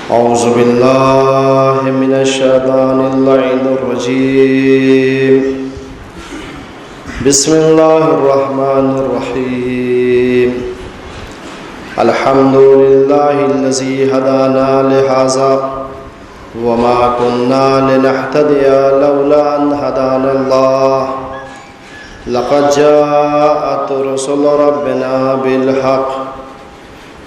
أعوذ بالله من الشيطان اللعين الرجيم. بسم الله الرحمن الرحيم. الحمد لله الذي هدانا لهذا وما كنا لنهتدي لولا أن هدانا الله. لقد جاءت رسل ربنا بالحق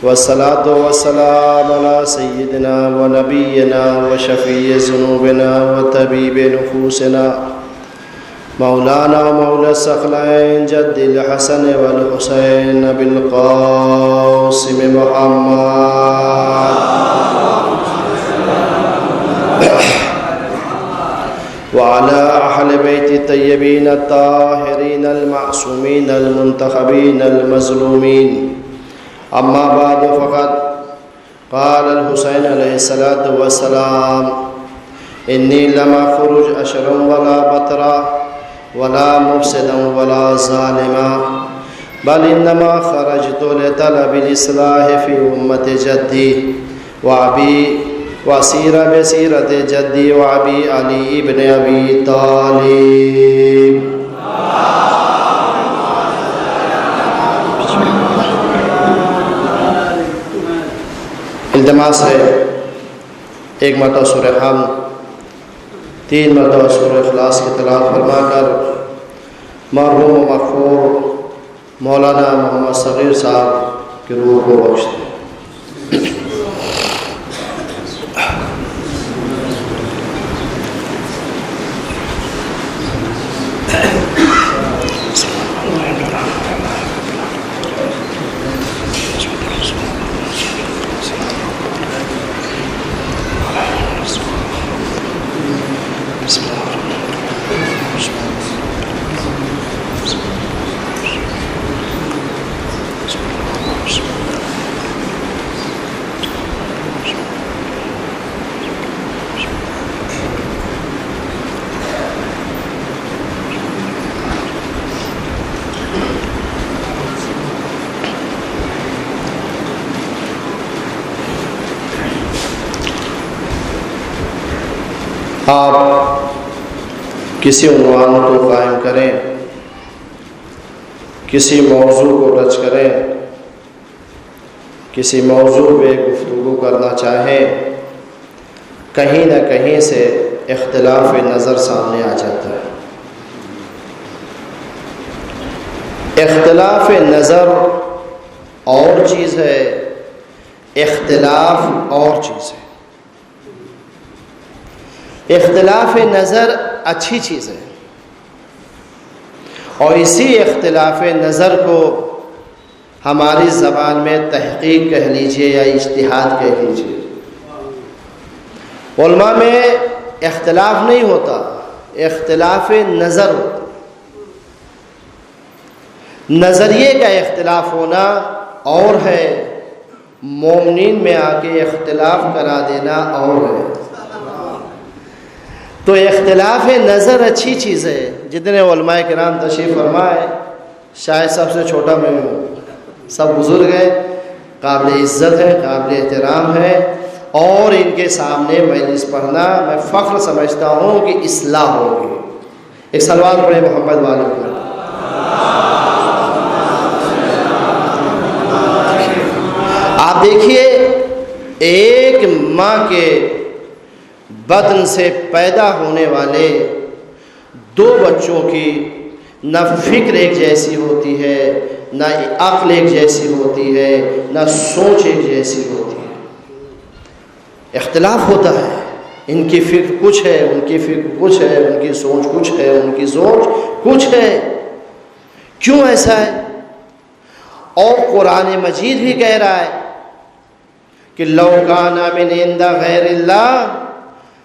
والصلاة والسلام على سيدنا ونبينا وشفيع ذنوبنا وطبيب نفوسنا مولانا ومولى الثقلين جد الحسن والحسين بالقاسم محمد وعلى أهل بيت الطيبين الطاهرين المعصومين المنتخبين المظلومين. أما بعد فقد قال الحسين عليه الصلاة والسلام: إني لم أخرج أشرا ولا بطرا ولا مفسدا ولا ظالما بل إنما خرجت لطلب الإصلاح في أمة جدي وأبي وأسير بسيرة جدي وأبي علي بن أبي طالب. التماس ہے ایک مرتبہ سورہ حمد 3 مرتبہ سورہ اخلاص کی تلاوت فرما کر مرحوم و مغفور مولانا محمد صغیر صاحب کی روح کو بخش دیں. آپ کسی عنوان کو قائم کریں، کسی موضوع کو ٹچ کریں، کسی موضوع پہ گفتگو کرنا چاہیں، کہیں نہ کہیں سے اختلاف نظر سامنے آ جاتا ہے. اختلاف نظر اور چیز ہے، اختلاف اور چیز ہے. اختلاف نظر اچھی چیز ہے اور اسی اختلاف نظر کو ہماری زبان میں تحقیق کہہ لیجئے یا اجتہاد کہہ لیجئے. علماء میں اختلاف نہیں ہوتا، اختلاف نظر ہوتا. نظریے کا اختلاف ہونا اور ہے، مومنین میں آ کے اختلاف کرا دینا اور ہے. تو اختلاف نظر اچھی چیز ہے. جتنے علماء کرام تشریف فرمائے، شاید سب سے چھوٹا میں ہوں، سب بزرگ ہیں، قابل عزت ہے، قابل احترام ہے، اور ان کے سامنے مجلس پڑھنا میں فخر سمجھتا ہوں کہ اصلاح ہوگی. ایک صلوات پڑھیں محمد والے پر. آپ دیکھیے، ایک ماں کے بدن سے پیدا ہونے والے 2 بچوں کی نہ فکر ایک جیسی ہوتی ہے، نہ عقل ایک جیسی ہوتی ہے، نہ سوچ ایک جیسی ہوتی ہے. اختلاف ہوتا ہے. ان کی فکر کچھ ہے، ان کی فکر کچھ ہے، ان کی سوچ کچھ ہے، ان کی سوچ کچھ ہے. کیوں ایسا ہے؟ اور قرآن مجید بھی کہہ رہا ہے کہ لو کان من عند غیر اللہ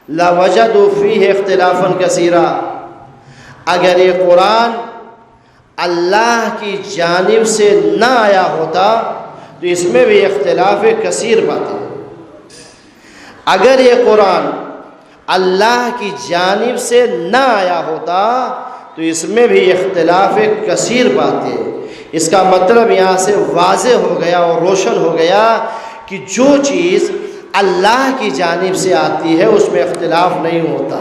لوجدوا فیہ اختلافا کثیرا. اگر یہ قرآن اللہ کی جانب سے نہ آیا ہوتا تو اس میں بھی اختلاف کثیر پاتے. اگر یہ قرآن اللہ کی جانب سے نہ آیا ہوتا تو اس میں بھی اختلاف کثیر پاتے. اس کا مطلب یہاں سے واضح ہو گیا اور روشن ہو گیا کہ جو چیز اللہ کی جانب سے آتی ہے اس میں اختلاف نہیں ہوتا۔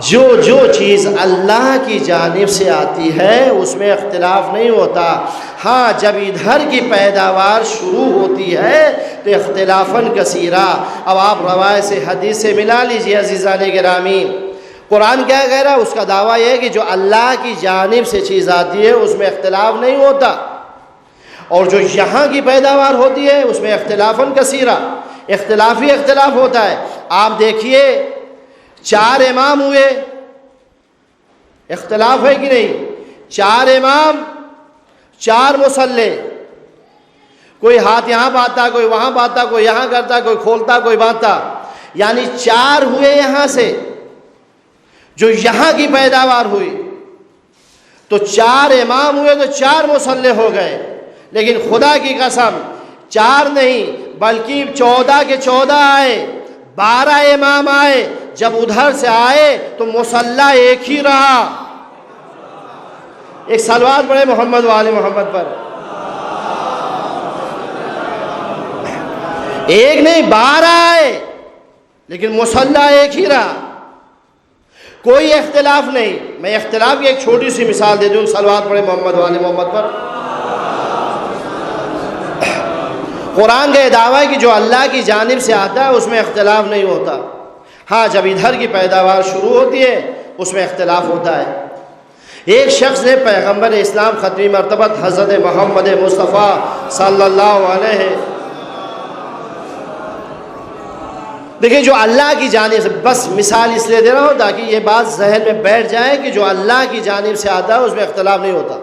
جو چیز اللہ کی جانب سے آتی ہے اس میں اختلاف نہیں ہوتا۔ ہاں جب ادھر کی پیداوار شروع ہوتی ہے تو اختلافاً کثیرہ۔ اب آپ روایت سے حدیث سے ملا لیجیے عزیزان گرامی، قرآن کیا کہہ رہا ہے؟ اس کا دعویٰ یہ ہے کہ جو اللہ کی جانب سے چیز آتی ہے اس میں اختلاف نہیں ہوتا، اور جو یہاں کی پیداوار ہوتی ہے اس میں اختلافاً کثیرہ، اختلاف ہی اختلاف ہوتا ہے۔ آپ دیکھیے 4 امام ہوئے، اختلاف ہے کہ نہیں؟ 4 امام 4 مصلے، کوئی ہاتھ یہاں باندھتا، کوئی وہاں باندھتا، کوئی یہاں کرتا، کوئی کھولتا، کوئی باندھتا، یعنی 4 ہوئے یہاں سے جو یہاں کی پیداوار ہوئی، تو 4 امام ہوئے تو 4 مصلے ہو گئے۔ لیکن خدا کی قسم 4 نہیں بلکہ 14 کے 14 آئے، 12 امام آئے، جب ادھر سے آئے تو مصلی ایک ہی رہا۔ ایک صلوات پڑھے محمد وآل محمد پر۔ ایک نہیں 12 آئے لیکن مصلی ایک ہی رہا، کوئی اختلاف نہیں۔ میں اختلاف کی ایک چھوٹی سی مثال دے دوں، صلوات پڑھے محمد وآل محمد پر۔ قرآن کا یہ دعویٰ ہے کہ جو اللہ کی جانب سے آتا ہے اس میں اختلاف نہیں ہوتا، ہاں جب ادھر کی پیداوار شروع ہوتی ہے اس میں اختلاف ہوتا ہے۔ ایک شخص نے پیغمبر اسلام ختمی مرتبہ حضرت محمد مصطفیٰ صلی اللہ علیہ، دیکھیں جو اللہ کی جانب سے، بس مثال اس لیے دے رہا ہوں تاکہ یہ بات ذہن میں بیٹھ جائے کہ جو اللہ کی جانب سے آتا ہے اس میں اختلاف نہیں ہوتا۔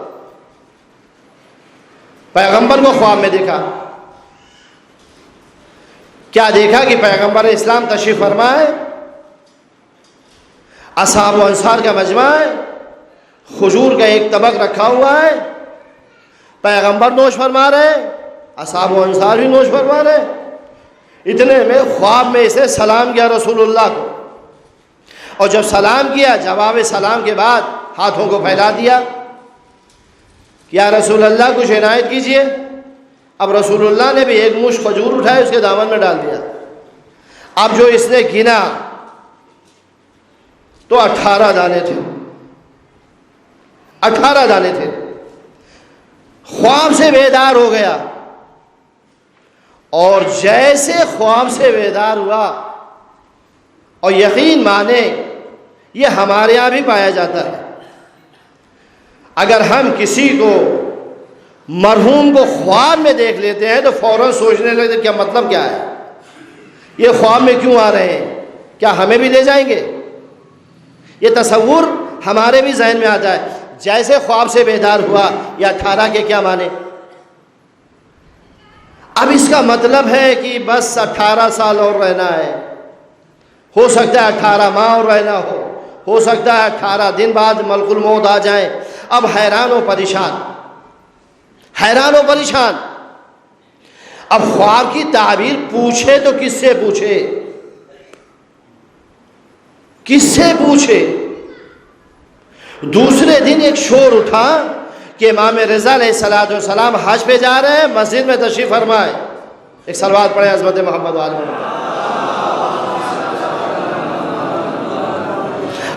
پیغمبر کو خواب میں دیکھا، کیا دیکھا کہ پیغمبر اسلام تشریف فرما ہے، اصحاب و انصار کا مجمع ہے، کھجور کا ایک طبق رکھا ہوا ہے، پیغمبر نوش فرما رہے، اصحاب و انصار بھی نوش فرما رہے۔ اتنے میں خواب میں اسے سلام کیا رسول اللہ کو، اور جب سلام کیا جواب سلام کے بعد ہاتھوں کو پھیلا دیا، یا رسول اللہ کچھ عنایت کیجئے۔ اب رسول اللہ نے بھی ایک مشت کھجور اٹھائے اس کے دامن میں ڈال دیا۔ اب جو اس نے گنا تو 18 دانے تھے، 18 دانے تھے۔ خواب سے بیدار ہو گیا، اور جیسے خواب سے بیدار ہوا، اور یقین مانے یہ ہمارے یہاں بھی پایا جاتا ہے، اگر ہم کسی کو مرحوم کو خواب میں دیکھ لیتے ہیں تو فوراً سوچنے لگتے کیا مطلب کیا ہے، یہ خواب میں کیوں آ رہے ہیں، کیا ہمیں بھی لے جائیں گے؟ یہ تصور ہمارے بھی ذہن میں آتا ہے۔ جیسے خواب سے بیدار ہوا، یا 18 کے کیا مانے؟ اب اس کا مطلب ہے کہ بس 18 سال اور رہنا ہے، ہو سکتا ہے 18 ماہ اور رہنا ہو سکتا ہے 18 دن بعد ملک الموت آ جائیں۔ اب حیران و پریشان، حیران و پریشان۔ اب خواب کی تعبیر پوچھے تو کس سے پوچھے، کس سے پوچھے؟ دوسرے دن ایک شور اٹھا کہ امام رضا علیہ السلام حج پہ جا رہے ہیں، مسجد میں تشریف فرمائے۔ ایک صلوات پڑھیں عظمت محمد وآل محمد۔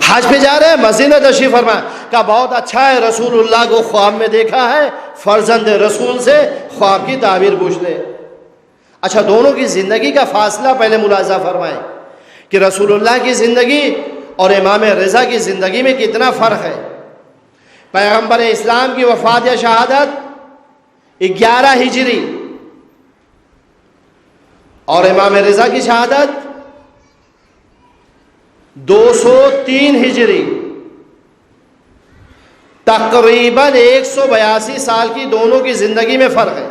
حج پہ جا رہے ہیں، مسجد میں تشریف فرمائے۔ کہا بہت اچھا ہے، رسول اللہ کو خواب میں دیکھا ہے، فرزند رسول سے خواب کی تعبیر پوچھ لے۔ اچھا، دونوں کی زندگی کا فاصلہ پہلے ملاحظہ فرمائیں کہ رسول اللہ کی زندگی اور امام رضا کی زندگی میں کتنا فرق ہے۔ پیغمبر اسلام کی وفات یا شہادت 11 ہجری، اور امام رضا کی شہادت 203 ہجری، تقریباً 182 سال کی دونوں کی زندگی میں فرق ہے۔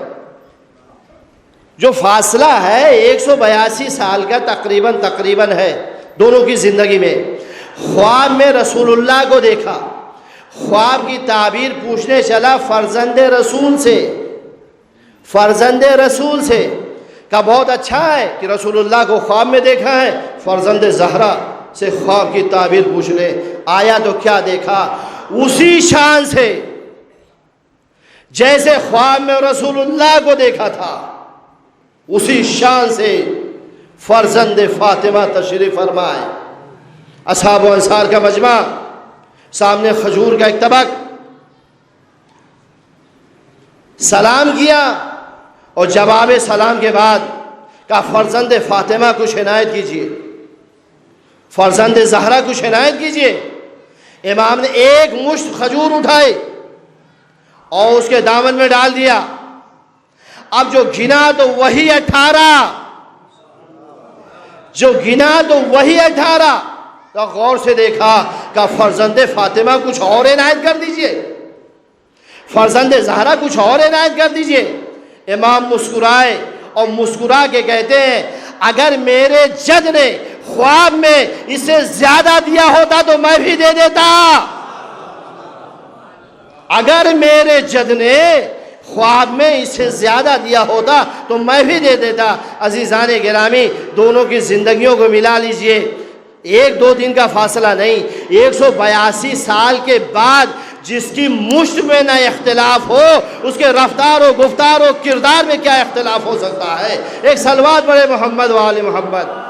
جو فاصلہ ہے 182 سال کا تقریباً ہے دونوں کی زندگی میں۔ خواب میں رسول اللہ کو دیکھا، خواب کی تعبیر پوچھنے چلا فرزند رسول سے، فرزند رسول سے۔ کہا بہت اچھا ہے کہ رسول اللہ کو خواب میں دیکھا ہے، فرزند زہرا سے خواب کی تعبیر پوچھ لے۔ آیا تو کیا دیکھا؟ اسی شان سے جیسے خواب میں رسول اللہ کو دیکھا تھا، اسی شان سے فرزند فاطمہ تشریف فرمائے، اصحاب و انصار کا مجمع، سامنے کھجور کا ایک طبق، سلام کیا اور جواب سلام کے بعد کہا فرزند فاطمہ کچھ عنایت کیجیے، فرزند زہرا کچھ عنایت کیجیے۔ امام نے ایک مشت کھجور اٹھائے اور اس کے دامن میں ڈال دیا۔ اب جو گنا تو وہی 18، جو گنا تو وہی 18، تو غور سے دیکھا کہ فرزند فاطمہ کچھ اور عنایت کر دیجئے، فرزند زہرا کچھ اور عنایت کر دیجئے۔ امام مسکرائے اور مسکرا کے کہتے ہیں اگر میرے جد نے خواب میں اسے زیادہ دیا ہوتا تو میں بھی دے دیتا، اگر میرے جد نے خواب میں اسے زیادہ دیا ہوتا تو میں بھی دے دیتا۔ عزیزان گرامی، دونوں کی زندگیوں کو ملا لیجئے، ایک دو دن کا فاصلہ نہیں، 182 سال کے بعد جس کی مشت میں نہ اختلاف ہو، اس کے رفتار و گفتار و کردار میں کیا اختلاف ہو سکتا ہے؟ ایک صلوات پڑھے محمد و آل محمد۔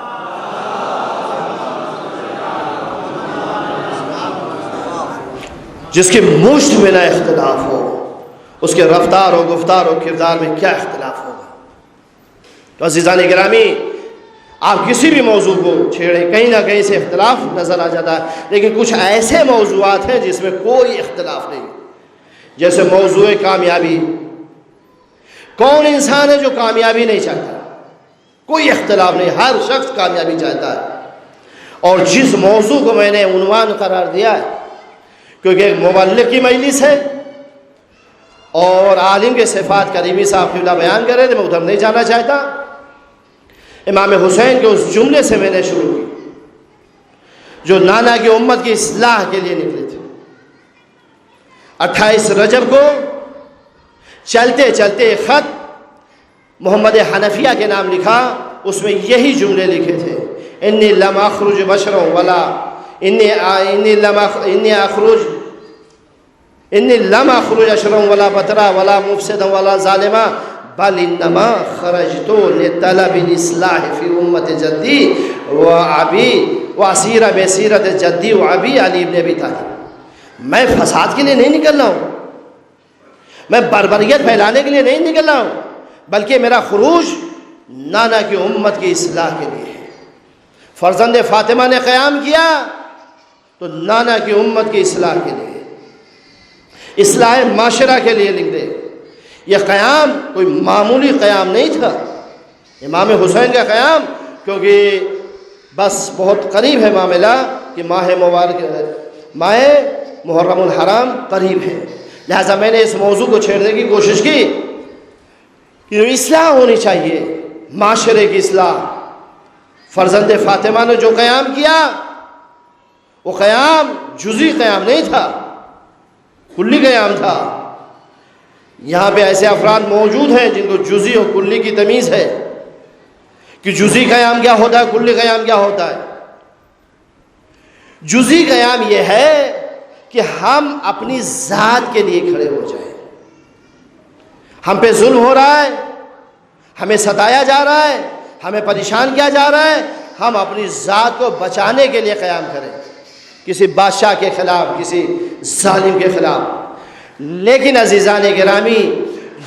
جس کی مشت میں نہ اختلاف ہو، اس کے رفتار و گفتار و کردار میں کیا اختلاف ہوگا؟ تو عزیزان گرامی، آپ کسی بھی موضوع کو چھیڑیں کہیں نہ کہیں سے اختلاف نظر آ جاتا ہے، لیکن کچھ ایسے موضوعات ہیں جس میں کوئی اختلاف نہیں، جیسے موضوع کامیابی۔ کون انسان ہے جو کامیابی نہیں چاہتا؟ کوئی اختلاف نہیں، ہر شخص کامیابی چاہتا ہے۔ اور جس موضوع کو میں نے عنوان قرار دیا ہے، کیونکہ ایک مبلغ کی مجلس ہے اور عالم کے صفات کریمی صاحب قبلہ بیان کر رہے تھے، میں ادھر نہیں جانا چاہتا۔ امام حسین کے اس جملے سے میں نے شروع کی جو نانا کی امت کی اصلاح کے لیے نکلے تھے۔ 28 رجب کو چلتے چلتے ایک خط محمد حنفیہ کے نام لکھا، اس میں یہی جملے لکھے تھے، انی لم اخرج بشرا ولا انی لم اخرج اشرا ولا بطرا ولا مفسدا ولا ظالما بل انما خرجت لطلب الاصلاح فی امت جدی و ابی واسیر بسیرت جدی و ابی علی ابن ابی طالب۔ میں فساد کے لیے نہیں نکل رہا ہوں، میں بربریت پھیلانے کے لیے نہیں نکل رہا ہوں، بلکہ میرا خروج نانا کی امت کی اصلاح کے لیے ہے۔ فرزند فاطمہ نے قیام کیا تو نانا کی امت کی اصلاح کے لیے، اصلاح معاشرہ کے لیے نکلے۔ یہ قیام کوئی معمولی قیام نہیں تھا، امام حسین کا قیام، کیونکہ بس بہت قریب ہے معاملہ کہ ماہ مبارک، ماہ محرم الحرام قریب ہے، لہٰذا میں نے اس موضوع کو چھیڑنے کی کوشش کی کہ اصلاح ہونی چاہیے، معاشرے کی اصلاح۔ فرزند فاطمہ نے جو قیام کیا وہ قیام جزئی قیام نہیں تھا، کلی قیام تھا۔ یہاں پہ ایسے افراد موجود ہیں جن کو جزئی اور کلی کی تمیز ہے کہ جزئی قیام کیا ہوتا ہے، کلی قیام کیا ہوتا ہے۔ جزئی قیام یہ ہے کہ ہم اپنی ذات کے لیے کھڑے ہو جائیں، ہم پہ ظلم ہو رہا ہے، ہمیں ستایا جا رہا ہے، ہمیں پریشان کیا جا رہا ہے، ہم اپنی ذات کو بچانے کے لیے قیام کریں، کسی بادشاہ کے خلاف، کسی ظالم کے خلاف۔ لیکن عزیزان گرامی،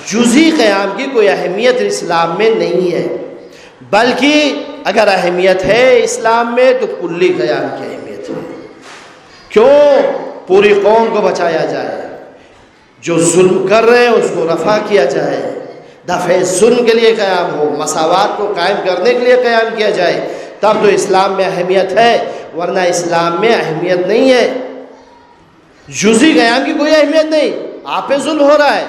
جزئی قیام کی کوئی اہمیت اسلام میں نہیں ہے، بلکہ اگر اہمیت ہے اسلام میں تو کلی قیام کی اہمیت ہے۔ کیوں؟ پوری قوم کو بچایا جائے، جو ظلم کر رہے ہیں اس کو رفع کیا جائے، دفع ظلم کے لیے قیام ہو، مساوات کو قائم کرنے کے لیے قیام کیا جائے، تب تو اسلام میں اہمیت ہے، ورنہ اسلام میں اہمیت نہیں ہے۔ جزئی قیام کی کوئی اہمیت نہیں، آپ پہ ظلم ہو رہا ہے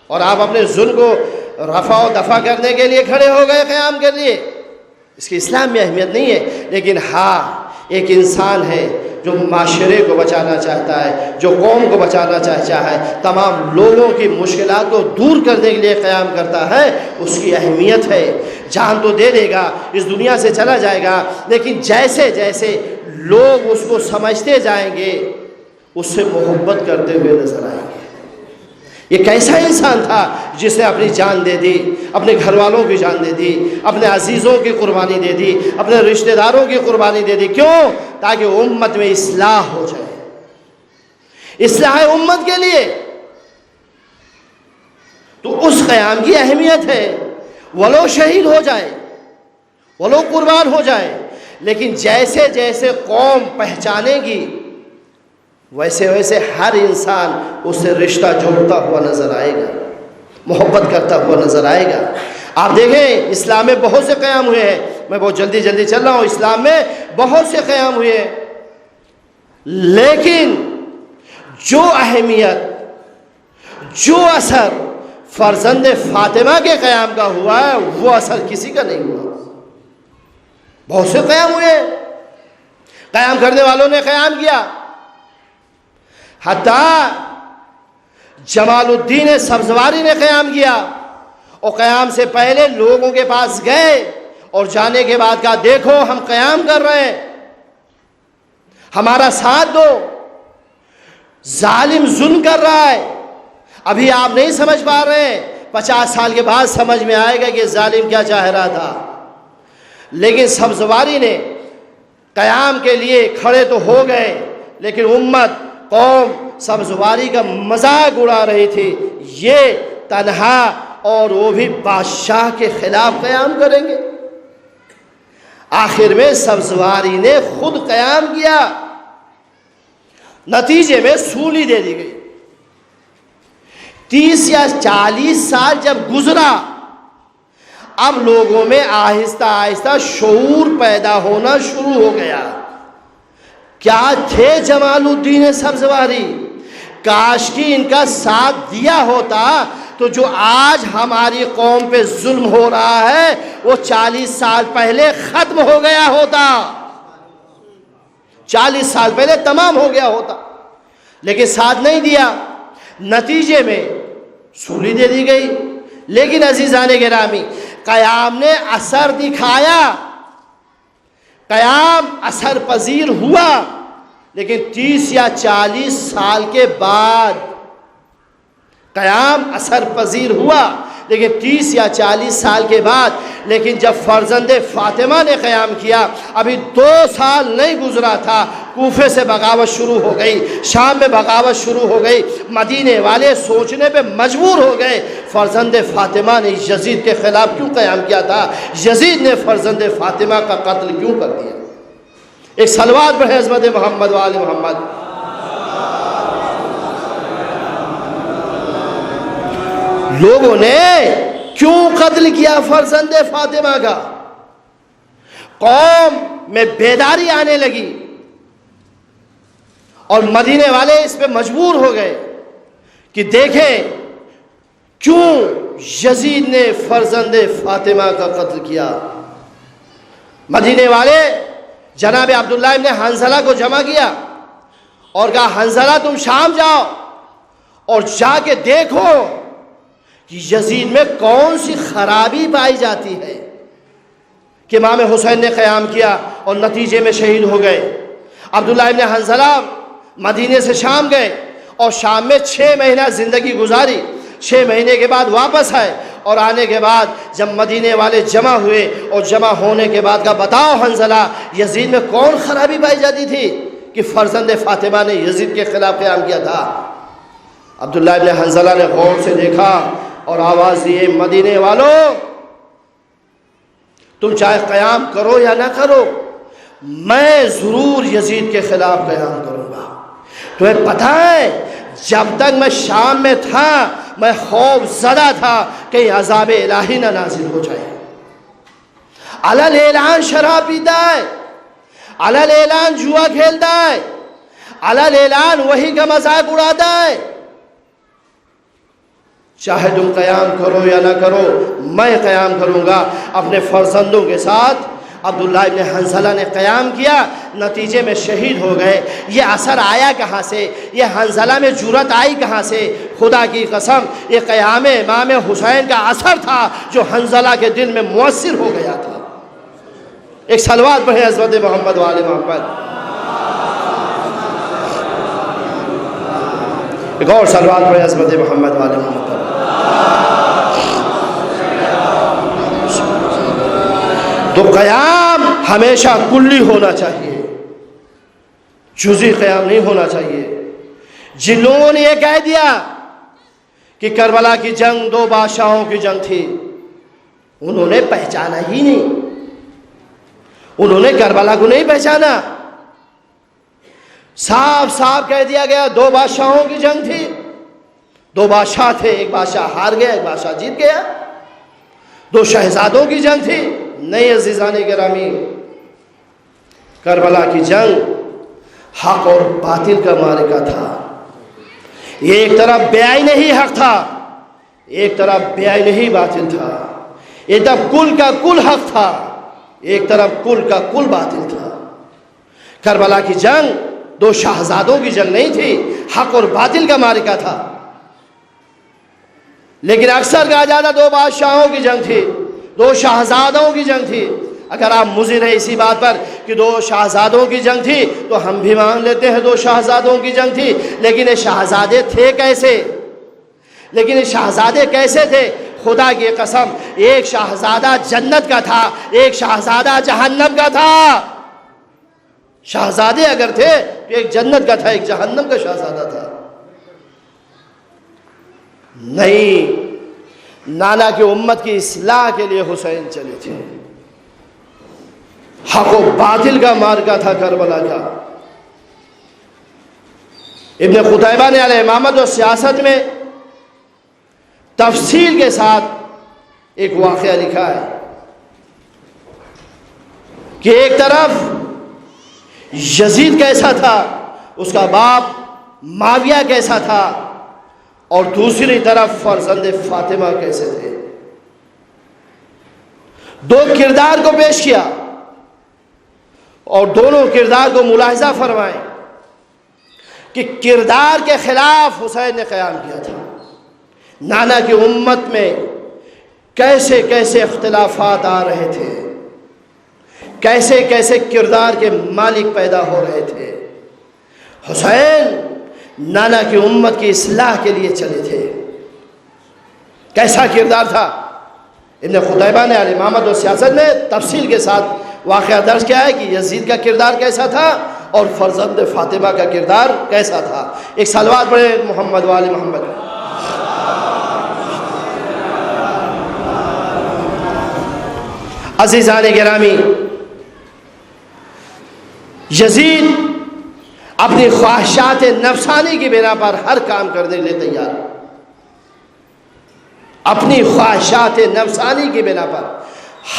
اور آپ اپنے ظلم کو رفع و دفع کرنے کے لیے کھڑے ہو گئے قیام کے لیے، اس کی اسلام میں اہمیت نہیں ہے۔ لیکن ہاں، ایک انسان ہے جو معاشرے کو بچانا چاہتا ہے، جو قوم کو بچانا چاہتا ہے، تمام لوگوں کی مشکلات کو دور کرنے کے لیے قیام کرتا ہے، اس کی اہمیت ہے۔ جان تو دے دے گا، اس دنیا سے چلا جائے گا، لیکن جیسے جیسے لوگ اس کو سمجھتے جائیں گے، اس سے محبت کرتے ہوئے نظر آئیں گے۔ یہ کیسا انسان تھا جس نے اپنی جان دے دی، اپنے گھر والوں کی جان دے دی، اپنے عزیزوں کی قربانی دے دی، اپنے رشتہ داروں کی قربانی دے دی. کیوں؟ تاکہ امت میں اصلاح ہو جائے. اصلاح امت کے لیے تو اس قیام کی اہمیت ہے. ولو شہید ہو جائے، ولو قربان ہو جائے، لیکن جیسے جیسے قوم پہچانے گی ویسے ویسے ہر انسان اس سے رشتہ جوڑتا ہوا نظر آئے گا، محبت کرتا ہوا نظر آئے گا. آپ دیکھیں اسلام میں بہت سے قیام ہوئے ہیں. میں بہت جلدی چل رہا ہوں. اسلام میں بہت سے قیام ہوئے ہیں، لیکن جو اہمیت، جو اثر فرزند فاطمہ کے قیام کا ہوا ہے وہ اثر کسی کا نہیں ہوا. بہت سے قیام ہوئے، قیام کرنے والوں نے قیام کیا. حتیٰ جمال الدین سبزواری نے قیام کیا، اور قیام سے پہلے لوگوں کے پاس گئے اور جانے کے بعد کہا دیکھو ہم قیام کر رہے ہیں، ہمارا ساتھ دو، ظالم ظلم کر رہا ہے. ابھی آپ نہیں سمجھ پا رہے ہیں، 50 سال کے بعد سمجھ میں آئے گا کہ ظالم کیا چاہ رہا تھا. لیکن سبزواری نے قیام کے لیے کھڑے تو ہو گئے، لیکن امت، قوم سبزواری کا مذاق اڑا رہی تھی. یہ تنہا، اور وہ بھی بادشاہ کے خلاف قیام کریں گے. آخر میں سبزواری نے خود قیام کیا، نتیجے میں سولی دے دی گئی. 30 یا 40 سال جب گزرا، اب لوگوں میں آہستہ آہستہ شعور پیدا ہونا شروع ہو گیا. کیا تھے جمال الدین سبزواری؟ کاش کی ان کا ساتھ دیا ہوتا تو جو آج ہماری قوم پہ ظلم ہو رہا ہے وہ 40 سال پہلے ختم ہو گیا ہوتا، 40 سال پہلے تمام ہو گیا ہوتا. لیکن ساتھ نہیں دیا، نتیجے میں سولی دے دی گئی. لیکن عزیزان گرامی، قیام نے اثر دکھایا، قیام اثر پذیر ہوا. لیکن 30 یا 40 سال کے بعد قیام اثر پذیر ہوا، لیکن 30 یا 40 سال کے بعد، لیکن جب فرزند فاطمہ نے قیام کیا، ابھی 2 سال نہیں گزرا تھا، کوفے سے بغاوت شروع ہو گئی، شام میں بغاوت شروع ہو گئی. مدینے والے سوچنے پہ مجبور ہو گئے فرزند فاطمہ نے یزید کے خلاف کیوں قیام کیا تھا، یزید نے فرزند فاطمہ کا قتل کیوں کر دیا. ایک صلوات پڑھیں عظمت محمد و آل محمد. لوگوں نے کیوں قتل کیا فرزند فاطمہ کا؟ قوم میں بیداری آنے لگی اور مدینے والے اس پہ مجبور ہو گئے کہ دیکھیں کیوں یزید نے فرزند فاطمہ کا قتل کیا. مدینے والے جناب عبداللہ ابن حنظلہ کو جمع کیا اور کہا حنظلہ تم شام جاؤ اور جا کے دیکھو کہ یزید میں کون سی خرابی پائی جاتی ہے کہ امام حسین نے قیام کیا اور نتیجے میں شہید ہو گئے. عبداللہ ابن حنظلہ مدینے سے شام گئے اور شام میں 6 مہینہ زندگی گزاری. 6 مہینے کے بعد واپس آئے اور آنے کے بعد جب مدینے والے جمع ہوئے اور جمع ہونے کے بعد کہا بتاؤ حنظلہ یزید میں کون خرابی پائی جاتی تھی کہ فرزند فاطمہ نے یزید کے خلاف قیام کیا تھا. عبداللہ ابن حنظلہ نے غور سے دیکھا اور آواز دی مدینے والوں تم چاہے قیام کرو یا نہ کرو میں ضرور یزید کے خلاف قیام کروں گا. تمہیں پتہ ہے جب تک میں شام میں تھا میں خوف زدہ تھا کہ عذاب الہی نہ نازل ہو جائے. علل اعلان شراب پیتا ہے، علل اعلان جوا کھیلتا ہے، علل اعلان وہی کا مذاق اڑاتا ہے. چاہے تم قیام کرو یا نہ کرو میں قیام کروں گا. اپنے فرزندوں کے ساتھ عبداللہ ابن حنظلہ نے قیام کیا، نتیجے میں شہید ہو گئے. یہ اثر آیا کہاں سے؟ یہ حنظلہ میں جرأت آئی کہاں سے؟ خدا کی قسم یہ قیام امام حسین کا اثر تھا جو حنظلہ کے دل میں مؤثر ہو گیا تھا. ایک صلوات پڑھیں عظمت محمد و آل محمد. ایک اور صلوات پڑھیں عظمت محمد والے محمد پر۔ تو قیام ہمیشہ کلی ہونا چاہیے، جزئی قیام نہیں ہونا چاہیے۔ جن لوگوں نے یہ کہہ دیا کہ کربلا کی جنگ دو بادشاہوں کی جنگ تھی، انہوں نے پہچانا ہی نہیں، انہوں نے کربلا کو نہیں پہچانا۔ صاف صاف کہہ دیا گیا دو بادشاہوں کی جنگ تھی، دو بادشاہ تھے، ایک بادشاہ ہار گیا، ایک بادشاہ جیت گیا۔ دو شہزادوں کی جنگ تھی۔ نہیں عزیزان گرامی، کربلا کی جنگ حق اور باطل کا معرکہ تھا۔ ایک طرف بے عین ہی حق تھا، ایک طرف بے عین ہی باطل تھا۔ ایک طرف کل کا کل حق تھا، ایک طرف کل کا کل باطل تھا۔ کربلا کی جنگ دو شہزادوں کی جنگ نہیں تھی، حق اور باطل کا معرکہ تھا۔ لیکن اکثر کہا جاتا دو بادشاہوں کی جنگ تھی، دو شہزادوں کی جنگ تھی۔ اگر آپ مضر ہیں اسی بات پر کہ دو شہزادوں کی جنگ تھی تو ہم بھی مان لیتے ہیں دو شہزادوں کی جنگ تھی، لیکن یہ شہزادے تھے کیسے؟ لیکن یہ شہزادے کیسے تھے؟ خدا کی قسم، ایک شہزادہ جنت کا تھا، ایک شہزادہ جہنم کا تھا۔ شہزادے اگر تھے تو ایک جنت کا تھا، ایک جہنم کا شہزادہ تھا۔ نہیں، نانا کی امت کی اصلاح کے لیے حسین چلے تھے۔ حق و باطل کا معرکہ تھا کربلا کا۔ ابن قتیبہ نے علیہ امامت و سیاست میں تفصیل کے ساتھ ایک واقعہ لکھا ہے کہ ایک طرف یزید کیسا تھا، اس کا باپ معاویہ کیسا تھا، اور دوسری طرف فرزند فاطمہ کیسے تھے۔ دو کردار کو پیش کیا اور دونوں کردار کو ملاحظہ فرمائیں کہ کردار کے خلاف حسین نے قیام کیا تھا۔ نانا کی امت میں کیسے کیسے اختلافات آ رہے تھے، کیسے کیسے کردار کے مالک پیدا ہو رہے تھے۔ حسین نانا کی امت کی اصلاح کے لیے چلے تھے۔ کیسا کردار تھا؟ ابن قتیبہ نے الامامت و سیاست میں تفصیل کے ساتھ واقعہ درج کیا ہے کہ یزید کا کردار کیسا تھا اور فرزند فاطمہ کا کردار کیسا تھا۔ ایک صلوات پڑھیں محمد وآل محمد۔ عزیزان گرامی، یزید اپنی خواہشات نفسانی کی بنا پر ہر کام کرنے کے لیے تیار، اپنی خواہشات نفسانی کی بنا پر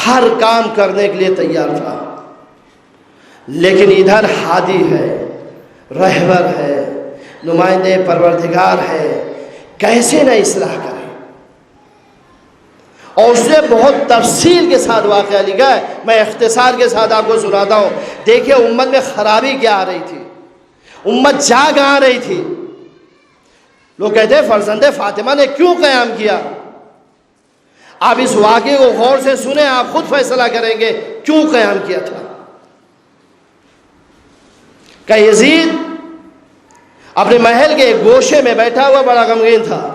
ہر کام کرنے کے لیے تیار تھا۔ لیکن ادھر ہادی ہے، رہبر ہے، نمائندے پروردگار ہے، کیسے نہ اصلاح کرے۔ اور اس نے بہت تفصیل کے ساتھ واقعہ لکھا ہے، میں اختصار کے ساتھ آپ کو سناتا ہوں۔ دیکھیے امت میں خرابی کیا آ رہی تھی، امت جاگ آ رہی تھی۔ لوگ کہتے ہیں فرزند فاطمہ نے کیوں قیام کیا؟ آپ اس واقعے کو غور سے سنیں، آپ خود فیصلہ کریں گے کیوں قیام کیا تھا۔ کہ یزید اپنے محل کے ایک گوشے میں بیٹھا ہوا بڑا غمگین تھا،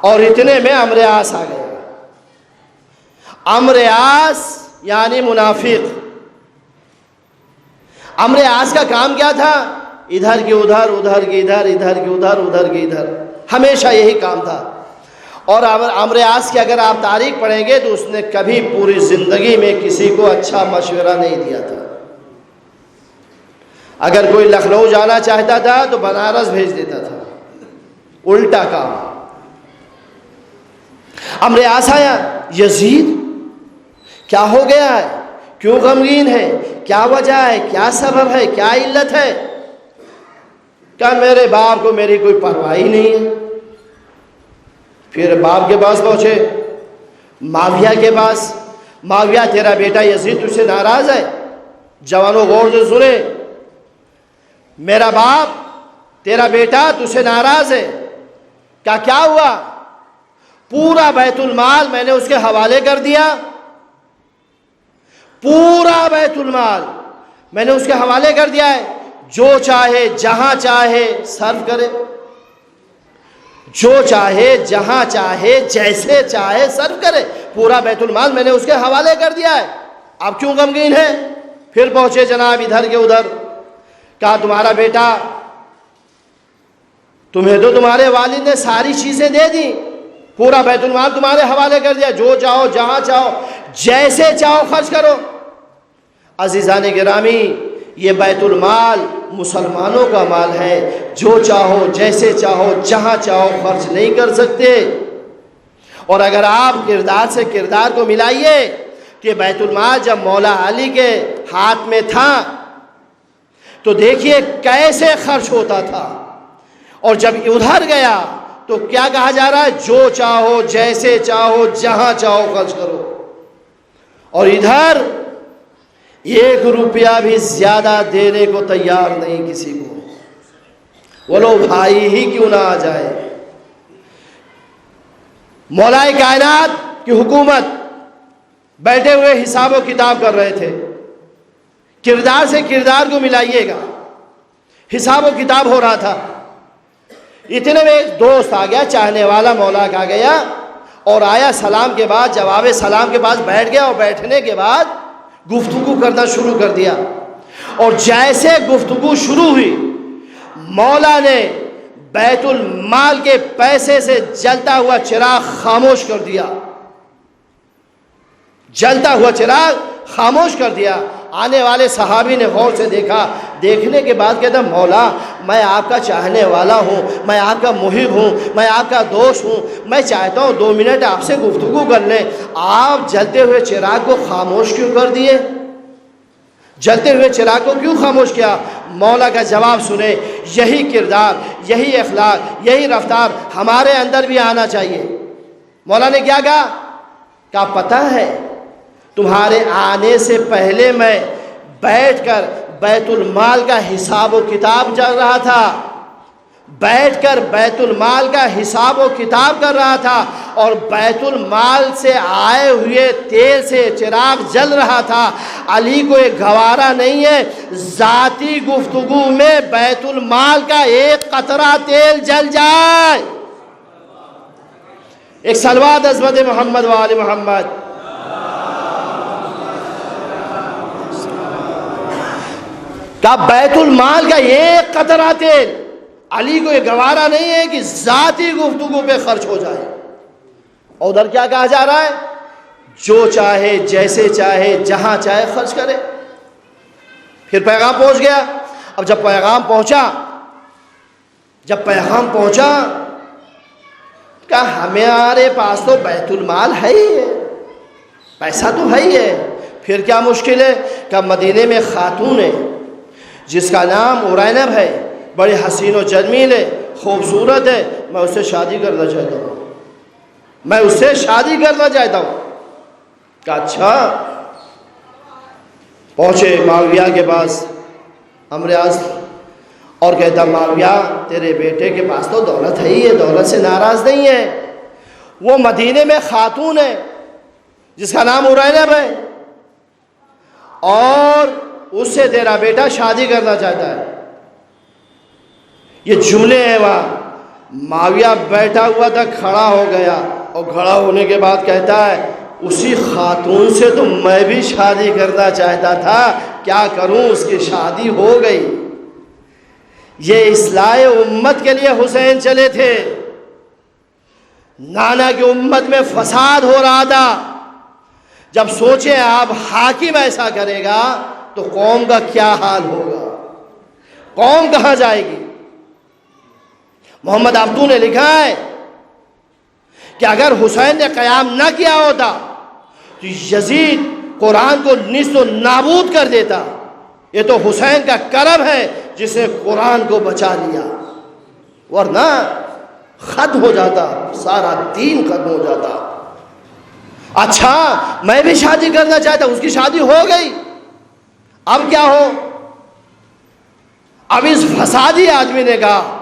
اور اتنے میں عمرو عاص آ گیا۔ عمرو عاص یعنی منافق۔ عمرو عاص کا کام کیا تھا؟ ادھر کی ادھر، ادھر کی ادھر، ادھر کی ادھر، ادھر کی ادھر، ہمیشہ یہی کام تھا۔ اور عمرو عاص کی اگر آپ تاریخ پڑھیں گے تو اس نے کبھی پوری زندگی میں کسی کو اچھا مشورہ نہیں دیا تھا۔ اگر کوئی لکھنؤ جانا چاہتا تھا تو بنارس بھیج دیتا تھا، الٹا کام۔ عمرو عاص آیا، یزید کیا ہو گیا ہے، کیوں غمگین ہے، کیا وجہ ہے، کیا سبب ہے، کیا علت ہے؟ کہا میرے باپ کو میری کوئی پرواہ ہی نہیں ہے۔ پھر باپ کے پاس پہنچے، معاویہ کے پاس۔ معاویہ تیرا بیٹا یزید تجھ سے ناراض ہے؟ جوانوں غور سے سنیں، میرا باپ تیرا بیٹا تجھ سے ناراض ہے۔ کیا ہوا؟ پورا بیت المال میں نے اس کے حوالے کر دیا، پورا بیت المال میں نے اس کے حوالے کر دیا ہے۔ جو چاہے جہاں چاہے صرف کرے، جو چاہے جہاں چاہے جیسے چاہے صرف کرے، پورا بیت المال میں نے اس کے حوالے کر دیا ہے، آپ کیوں غمگین ہیں؟ پھر پہنچے جناب ادھر کے ادھر، کہا تمہارا بیٹا، تمہیں تو تمہارے والد نے ساری چیزیں دے دی، پورا بیت المال تمہارے حوالے کر دیا، جو چاہو جہاں چاہو جیسے چاہو خرچ کرو۔ عزیزان گرامی، یہ بیت المال مسلمانوں کا مال ہے، جو چاہو جیسے چاہو جہاں چاہو خرچ نہیں کر سکتے۔ اور اگر آپ کردار سے کردار کو ملائیے کہ بیت المال جب مولا علی کے ہاتھ میں تھا تو دیکھیے کیسے خرچ ہوتا تھا، اور جب ادھر گیا تو کیا کہا جا رہا ہے؟ جو چاہو جیسے چاہو جہاں چاہو خرچ کرو۔ اور ادھر 1 روپیہ بھی زیادہ دینے کو تیار نہیں کسی کو، بولو بھائی ہی کیوں نہ آ جائے۔ مولا کائنات کی حکومت بیٹھے ہوئے حساب و کتاب کر رہے تھے، کردار سے کردار کو ملائیے گا، حساب و کتاب ہو رہا تھا۔ اتنے میں ایک دوست آ گیا، چاہنے والا مولا کا گیا، اور آیا سلام کے بعد جواب سلام کے بعد بیٹھ گیا، اور بیٹھنے کے بعد گفتگو کرنا شروع کر دیا۔ اور جیسے گفتگو شروع ہوئی، مولا نے بیت المال کے پیسے سے جلتا ہوا چراغ خاموش کر دیا، جلتا ہوا چراغ خاموش کر دیا۔ آنے والے صحابی نے غور سے دیکھا، دیکھنے کے بعد کہتا مولا میں آپ کا چاہنے والا ہوں، میں آپ کا محب ہوں، میں آپ کا دوست ہوں، میں چاہتا ہوں 2 منٹ آپ سے گفتگو کر لیں، آپ جلتے ہوئے چراغ کو خاموش کیوں کر دیے؟ جلتے ہوئے چراغ کو کیوں خاموش کیا؟ مولا کا جواب سنے، یہی کردار، یہی اخلاق، یہی رفتار ہمارے اندر بھی آنا چاہیے۔ مولا نے کیا کہا؟ کہا پتہ ہے تمہارے آنے سے پہلے میں بیٹھ کر بیت المال کا حساب و کتاب چل رہا تھا، بیٹھ کر بیت المال کا حساب و کتاب کر رہا تھا، اور بیت المال سے آئے ہوئے تیل سے چراغ جل رہا تھا۔ علی کو ایک گوارا نہیں ہے ذاتی گفتگو میں بیت المال کا ایک قطرہ تیل جل جائے۔ ایک صلوات عظمت محمد و آل محمد۔ کہ بیت المال کا ایک قطرہ تیل علی کو یہ گوارا نہیں ہے کہ ذاتی گفتگو پہ خرچ ہو جائے۔ اور ادھر کیا کہا جا رہا ہے؟ جو چاہے جیسے چاہے جہاں چاہے خرچ کرے۔ پھر پیغام پہنچ گیا۔ اب جب پیغام پہنچا کہ ہمارے پاس تو بیت المال ہے ہی ہے، پیسہ تو ہے ہی ہے، پھر کیا مشکل ہے؟ کہ مدینے میں خاتون ہے جس کا نام ارینب ہے، بڑی حسین و جمیل ہے، خوبصورت ہے، میں اس سے شادی کرنا چاہتا ہوں، میں اس سے شادی کرنا چاہتا ہوں۔ کہ اچھا۔ پہنچے معاویہ کے پاس امر عزم، اور کہتا معاویہ تیرے بیٹے کے پاس تو دولت ہے ہی ہے، دولت سے ناراض نہیں ہے، وہ مدینے میں خاتون ہے جس کا نام ارینب ہے، اور اس سے تیرا بیٹا شادی کرنا چاہتا ہے۔ یہ جملے ہیں وہاں۔ معاویہ بیٹھا ہوا تھا، کھڑا ہو گیا، اور کھڑا ہونے کے بعد کہتا ہے اسی خاتون سے تو میں بھی شادی کرنا چاہتا تھا، کیا کروں، اس کی شادی ہو گئی۔ یہ اصلاح امت کے لیے حسین چلے تھے۔ نانا کی امت میں فساد ہو رہا تھا، جب سوچیں آپ حاکم ایسا کرے گا تو قوم کا کیا حال ہوگا، قوم کہاں جائے گی۔ محمد عبدو نے لکھا ہے کہ اگر حسین نے قیام نہ کیا ہوتا تو یزید قرآن کو نیست و نابود کر دیتا۔ یہ تو حسین کا کرم ہے جس نے قرآن کو بچا لیا، ورنہ ختم ہو جاتا، سارا دین ختم ہو جاتا۔ اچھا میں بھی شادی کرنا چاہتا ہوں، اس کی شادی ہو گئی، اب کیا ہو؟ اب اس فسادی آدمی نے کہا،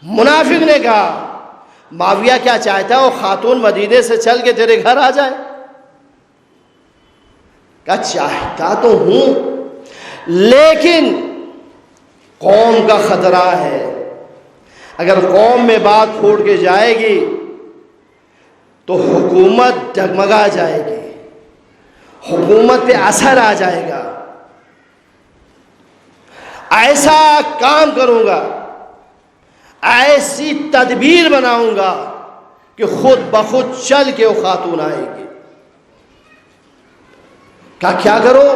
منافق نے کہا معاویہ کیا چاہتا ہے وہ خاتون مدینے سے چل کے تیرے گھر آ جائے؟ کہا چاہتا تو ہوں، لیکن قوم کا خطرہ ہے. اگر قوم میں بات پھوٹ کے جائے گی تو حکومت ڈگمگا جائے گی، حکومت پہ اثر آ جائے گا. ایسا کام کروں گا، ایسی تدبیر بناؤں گا کہ خود بخود چل کے وہ خاتون آئے گی. کیا کرو؟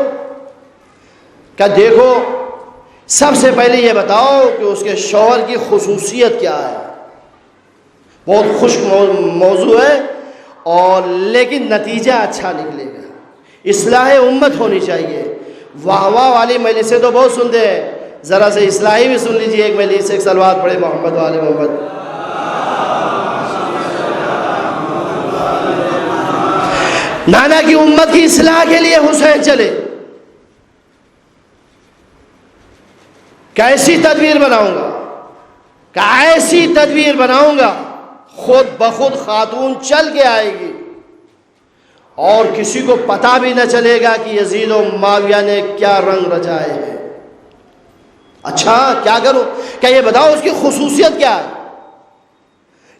کہ دیکھو، سب سے پہلے یہ بتاؤ کہ اس کے شوہر کی خصوصیت کیا ہے. بہت خشک موضوع ہے اور لیکن نتیجہ اچھا نکلے گا. اصلاح امت ہونی چاہیے. واہ واہ والی مجلسیں تو بہت سنتے ہیں، ذرا سے اصلاحی بھی سن لیجیے. ایک مجلس ایک صلوات پڑھے محمد والے محمد. نانا کی امت کی اصلاح کے لیے حسین چلے. کیسی تدبیر بناؤں گا، کہ ایسی تدبیر بناؤں گا خود بخود خاتون چل کے آئے گی اور کسی کو پتہ بھی نہ چلے گا کہ یزید و معاویہ نے کیا رنگ رچائے ہیں. اچھا کیا کروں؟ کہ یہ بتاؤ اس کی خصوصیت کیا ہے،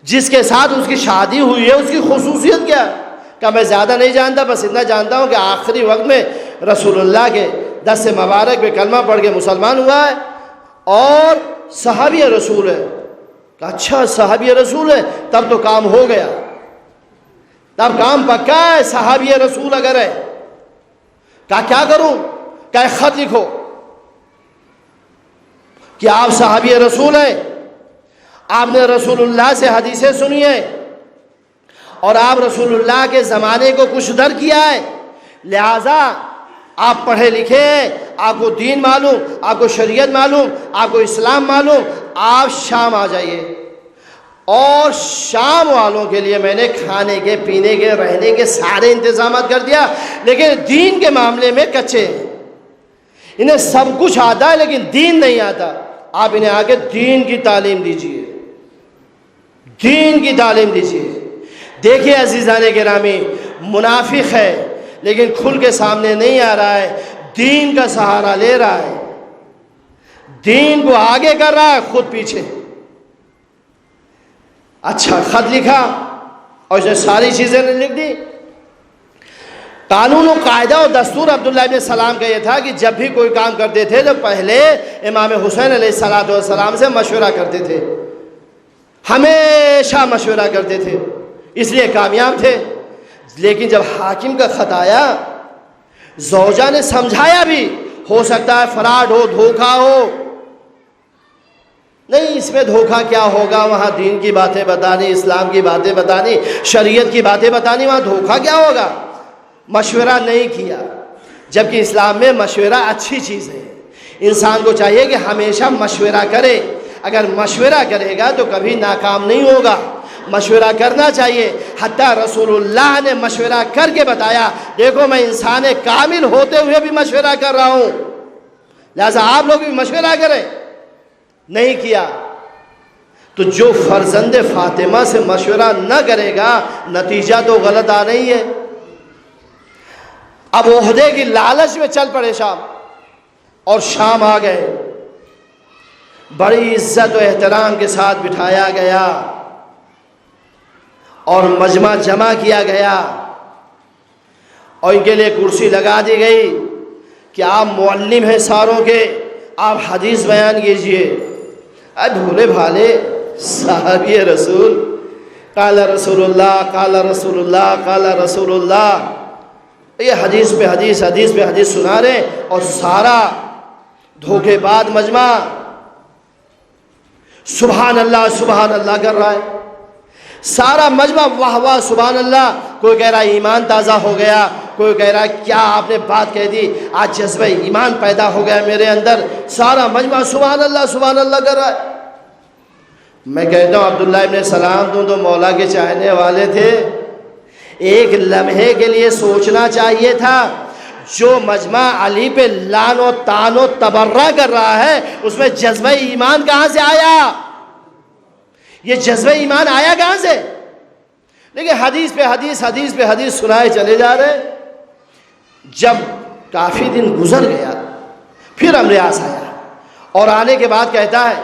جس کے ساتھ اس کی شادی ہوئی ہے اس کی خصوصیت کیا ہے. کہ میں زیادہ نہیں جانتا، بس اتنا جانتا ہوں کہ آخری وقت میں رسول اللہ کے دست مبارک پہ کلمہ پڑھ کے مسلمان ہوا ہے اور صحابی رسول ہے. کہ اچھا صحابی رسول ہے، تب تو کام ہو گیا، تب کام پکا ہے. صحابی رسول اگر ہے، کیا کروں؟ کہ ایک خط لکھو کہ آپ صحابی رسول ہیں، آپ نے رسول اللہ سے حدیثیں سنی ہیں اور آپ رسول اللہ کے زمانے کو کچھ در کیا ہے، لہذا آپ پڑھے لکھے ہیں، آپ کو دین معلوم، آپ کو شریعت معلوم، آپ کو اسلام معلوم. آپ شام آ جائیے اور شام والوں کے لیے میں نے کھانے کے، پینے کے، رہنے کے سارے انتظامات کر دیا، لیکن دین کے معاملے میں کچے ہیں. انہیں سب کچھ آتا ہے لیکن دین نہیں آتا. آپ انہیں آگے دین کی تعلیم دیجیے، دین کی تعلیم دیجیے. دیکھیے عزیزان گرامی، منافق ہے لیکن کھل کے سامنے نہیں آ رہا ہے، دین کا سہارا لے رہا ہے، دین کو آگے کر رہا ہے، خود پیچھے. اچھا خط لکھا اور اس نے ساری چیزیں لکھ دی. قانون و قاعدہ اور دستور عبداللہ ابن سلام کا یہ تھا کہ جب بھی کوئی کام کرتے تھے تو پہلے امام حسین علیہ السلام سے مشورہ کرتے تھے، ہمیشہ مشورہ کرتے تھے، اس لیے کامیاب تھے. لیکن جب حاکم کا خط آیا، زوجہ نے سمجھایا بھی، ہو سکتا ہے فراڈ ہو، دھوکہ ہو. نہیں، اس میں دھوکہ کیا ہوگا، وہاں دین کی باتیں بتانی، اسلام کی باتیں بتانی، شریعت کی باتیں بتانی، وہاں دھوکہ کیا ہوگا. مشورہ نہیں کیا، جبکہ اسلام میں مشورہ اچھی چیز ہے. انسان کو چاہیے کہ ہمیشہ مشورہ کرے. اگر مشورہ کرے گا تو کبھی ناکام نہیں ہوگا. مشورہ کرنا چاہیے. حتیٰ رسول اللہ نے مشورہ کر کے بتایا، دیکھو میں انسان کامل ہوتے ہوئے بھی مشورہ کر رہا ہوں، لہذا آپ لوگ بھی مشورہ کریں. نہیں کیا تو جو فرزند فاطمہ سے مشورہ نہ کرے گا نتیجہ تو غلط آ رہی ہے. اب عہدے کی لالچ میں چل پڑے شام، اور شام آ گئے. بڑی عزت و احترام کے ساتھ بٹھایا گیا اور مجمع جمع کیا گیا اور ان کے لیے کرسی لگا دی گئی کہ آپ معلم ہیں ساروں کے، آپ حدیث بیان کیجئے. بھولے بھالے صحابی رسول، قال رسول اللہ، قال رسول اللہ، قال رسول اللہ، یہ حدیث پہ حدیث، حدیث پہ حدیث سنا رہے اور سارا دھوکے بعد مجمع سبحان اللہ کر رہا ہے. سارا مجمع واہ واہ سبحان اللہ. کوئی کہہ رہا ہے ایمان تازہ ہو گیا، کوئی کہہ رہا ہے کیا آپ نے بات کہہ دی، آج جذبہ ایمان پیدا ہو گیا میرے اندر. سارا مجمع سبحان اللہ کر رہا ہے. میں کہتا ہوں عبداللہ ابن سلام تم تو مولا کے چاہنے والے تھے، ایک لمحے کے لیے سوچنا چاہیے تھا جو مجمع علی پہ لان و تان و تبرہ کر رہا ہے اس میں جذبہ ایمان کہاں سے آیا؟ یہ جذبہ ایمان آیا کہاں سے؟ لیکن حدیث پہ حدیث، حدیث پہ حدیث سنائے چلے جا رہے. جب کافی دن گزر گیا پھر امر آیا اور آنے کے بعد کہتا ہے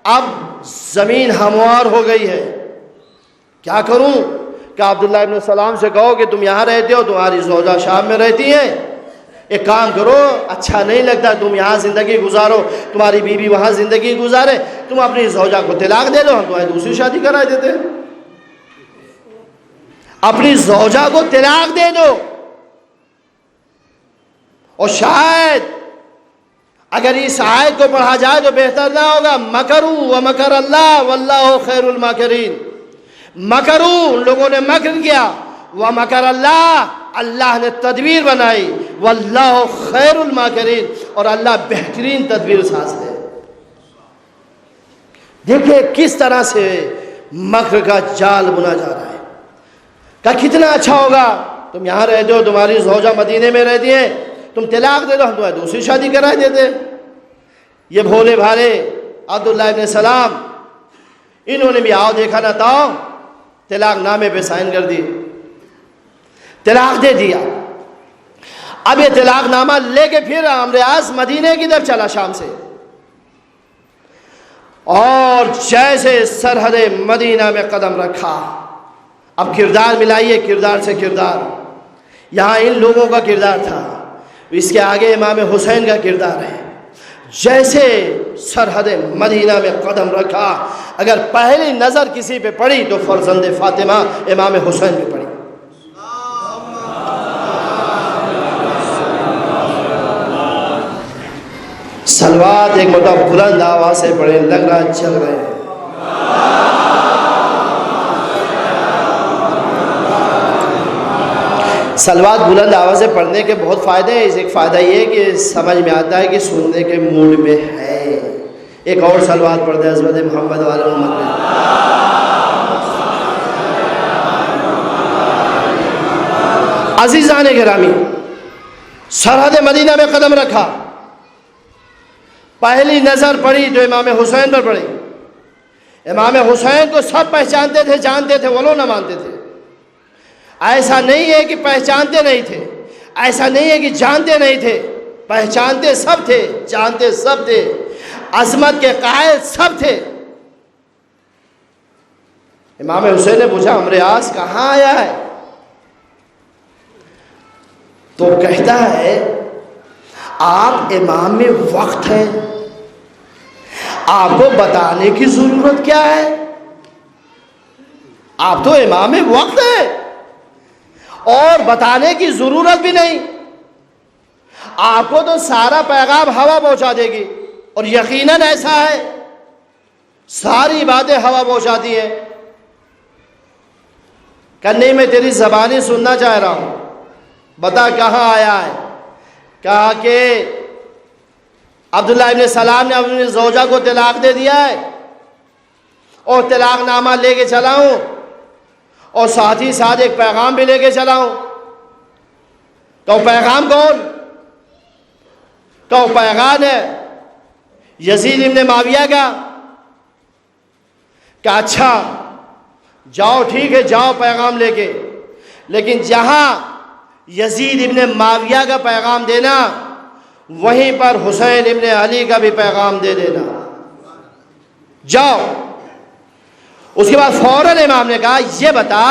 اب زمین ہموار ہو گئی ہے، کیا کروں؟ کہ عبداللہ ابن سلام سے کہو کہ تم یہاں رہتے ہو، تمہاری زوجہ شام میں رہتی ہیں، ایک کام کرو، اچھا نہیں لگتا تم یہاں زندگی گزارو، تمہاری بیوی وہاں زندگی گزارے، تم اپنی زوجہ کو طلاق دے دو، ہم تمہیں دوسری شادی کرا دیتے ہیں، اپنی زوجہ کو طلاق دے دو۔ اور شاید اگر اس آیت کو پڑھا جائے تو بہتر نہ ہوگا، مکروا ومکر اللہ واللہ خیر الماکرین، مکروا ان لوگوں نے مکر کیا، ومکر اللہ اللہ نے تدبیر بنائی، واللہ خیر الماکرین اور اللہ بہترین تدبیر ساز ہے۔ دیکھیں کس طرح سے مکر کا جال بنا جا رہا ہے، کہ کتنا اچھا ہوگا، تم یہاں رہتے ہو، تمہاری زوجہ مدینے میں رہتی ہے، تم طلاق دے دو، ہم تمہیں دوسری شادی کرا دیتے۔ یہ بھولے بھالے عبداللہ ابن سلام، انہوں نے بھی آؤ دیکھا نہ تاؤ، طلاق نامے پہ سائن کر دی، طلاق دے دیا۔ اب یہ طلاق نامہ لے کے پھر عمرو عاص مدینے کی طرف چلا شام سے، اور جیسے سرحد مدینہ میں قدم رکھا، اب کردار ملائیے کردار سے کردار، یہاں ان لوگوں کا کردار تھا، اس کے آگے امام حسین کا کردار ہے۔ جیسے سرحد مدینہ میں قدم رکھا، اگر پہلی نظر کسی پہ پڑی تو فرزند فاطمہ امام حسین پہ پڑی۔ صلوات ایک مرتبہ بلند آواز سے پڑھیں، لگ رہا چل رہے ہیں۔ صلوات بلند آواز سے پڑھنے کے بہت فائدے ہیں، اس ایک فائدہ یہ ہے کہ سمجھ میں آتا ہے کہ سننے کے موڈ میں ہے۔ ایک اور صلوات پڑھ دیں حضرت محمد والے محمد میں۔ عزیزان گرامی، سرحد مدینہ میں قدم رکھا، پہلی نظر پڑی تو امام حسین پر پڑی۔ امام حسین کو سب پہچانتے تھے، جانتے تھے، ولو نہ مانتے تھے۔ ایسا نہیں ہے کہ پہچانتے نہیں تھے، ایسا نہیں ہے کہ جانتے نہیں تھے، پہچانتے سب تھے، جانتے سب تھے، عظمت کے قائل سب تھے۔ امام حسین نے پوچھا عمرو عاص کہاں آیا ہے؟ تو کہتا ہے آپ امام وقت ہیں، آپ کو بتانے کی ضرورت کیا ہے، آپ تو امام وقت ہیں اور بتانے کی ضرورت بھی نہیں، آپ کو تو سارا پیغام ہوا پہنچا دے گی، اور یقیناً ایسا ہے، ساری باتیں ہوا پہنچاتی ہیں۔ کہ نہیں میں تیری زبانی سننا چاہ رہا ہوں، بتا کہاں آیا ہے؟ کہا کہ عبداللہ ابن سلام نے اپنی زوجہ کو طلاق دے دیا ہے، اور طلاق نامہ لے کے چلا ہوں، اور ساتھ ہی ساتھ ایک پیغام بھی لے کے چلا ہوں۔ تو پیغام کون؟ تو پیغام ہے یزید ابن معاویہ کا۔ کہ اچھا جاؤ، ٹھیک ہے جاؤ پیغام لے کے، لیکن جہاں یزید ابن معاویہ کا پیغام دینا، وہیں پر حسین ابن علی کا بھی پیغام دے دینا، جاؤ۔ اس کے بعد فوراً امام نے کہا یہ بتا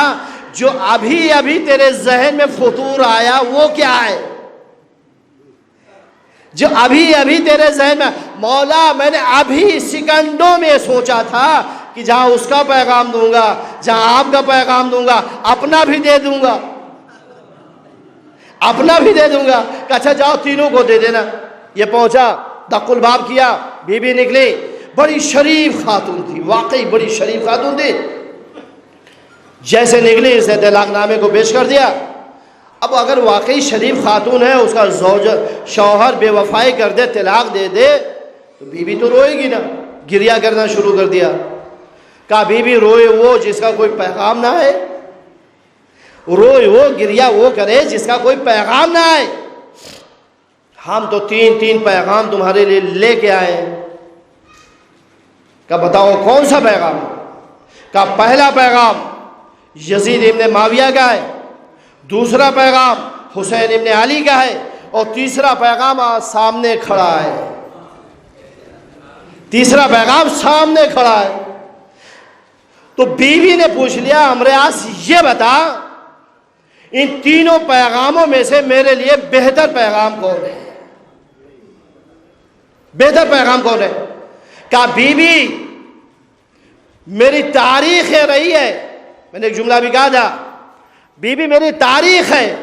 جو ابھی ابھی تیرے ذہن میں فطور آیا وہ کیا ہے؟ جو ابھی ابھی تیرے ذہن میں، مولا میں نے ابھی سیکنڈوں میں سوچا تھا کہ جہاں اس کا پیغام دوں گا، جہاں آپ کا پیغام دوں گا، اپنا بھی دے دوں گا، اپنا بھی دے دوں گا۔ کہ اچھا جاؤ تینوں کو دے دینا۔ یہ پہنچا، دق الباب کیا، بی بی نکلی، بڑی شریف خاتون تھی، واقعی بڑی شریف خاتون تھی۔ جیسے نکلی اس نے طلاق نامے کو پیش کر دیا۔ اب اگر واقعی شریف خاتون ہے، اس کا شوہر بے وفائی کر دے، طلاق دے دے، تو بی بی تو روئے گی نا، گریا کرنا شروع کر دیا۔ کہا بی بی روئے وہ جس کا کوئی پیغام نہ ہے، روئے وہ، گریا وہ کرے جس کا کوئی پیغام نہ آئے۔ ہم تو تین پیغام تمہارے لیے لے کے آئے ہیں۔ کہ بتاؤ کون سا پیغام؟ کہ پہلا پیغام یزید ابن معاویہ کا ہے، دوسرا پیغام حسین ابن علی کا ہے، اور تیسرا پیغام سامنے کھڑا ہے۔ تیسرا پیغام سامنے کھڑا ہے. تو بیوی نے پوچھ لیا امریاس یہ بتا ان تینوں پیغاموں میں سے میرے لیے بہتر پیغام کون ہے؟ بہتر پیغام کون ہے؟ کہا بیوی میری تاریخ یہ رہی ہے، میں نے ایک جملہ بھی کہا تھا، بیوی میری تاریخ ہے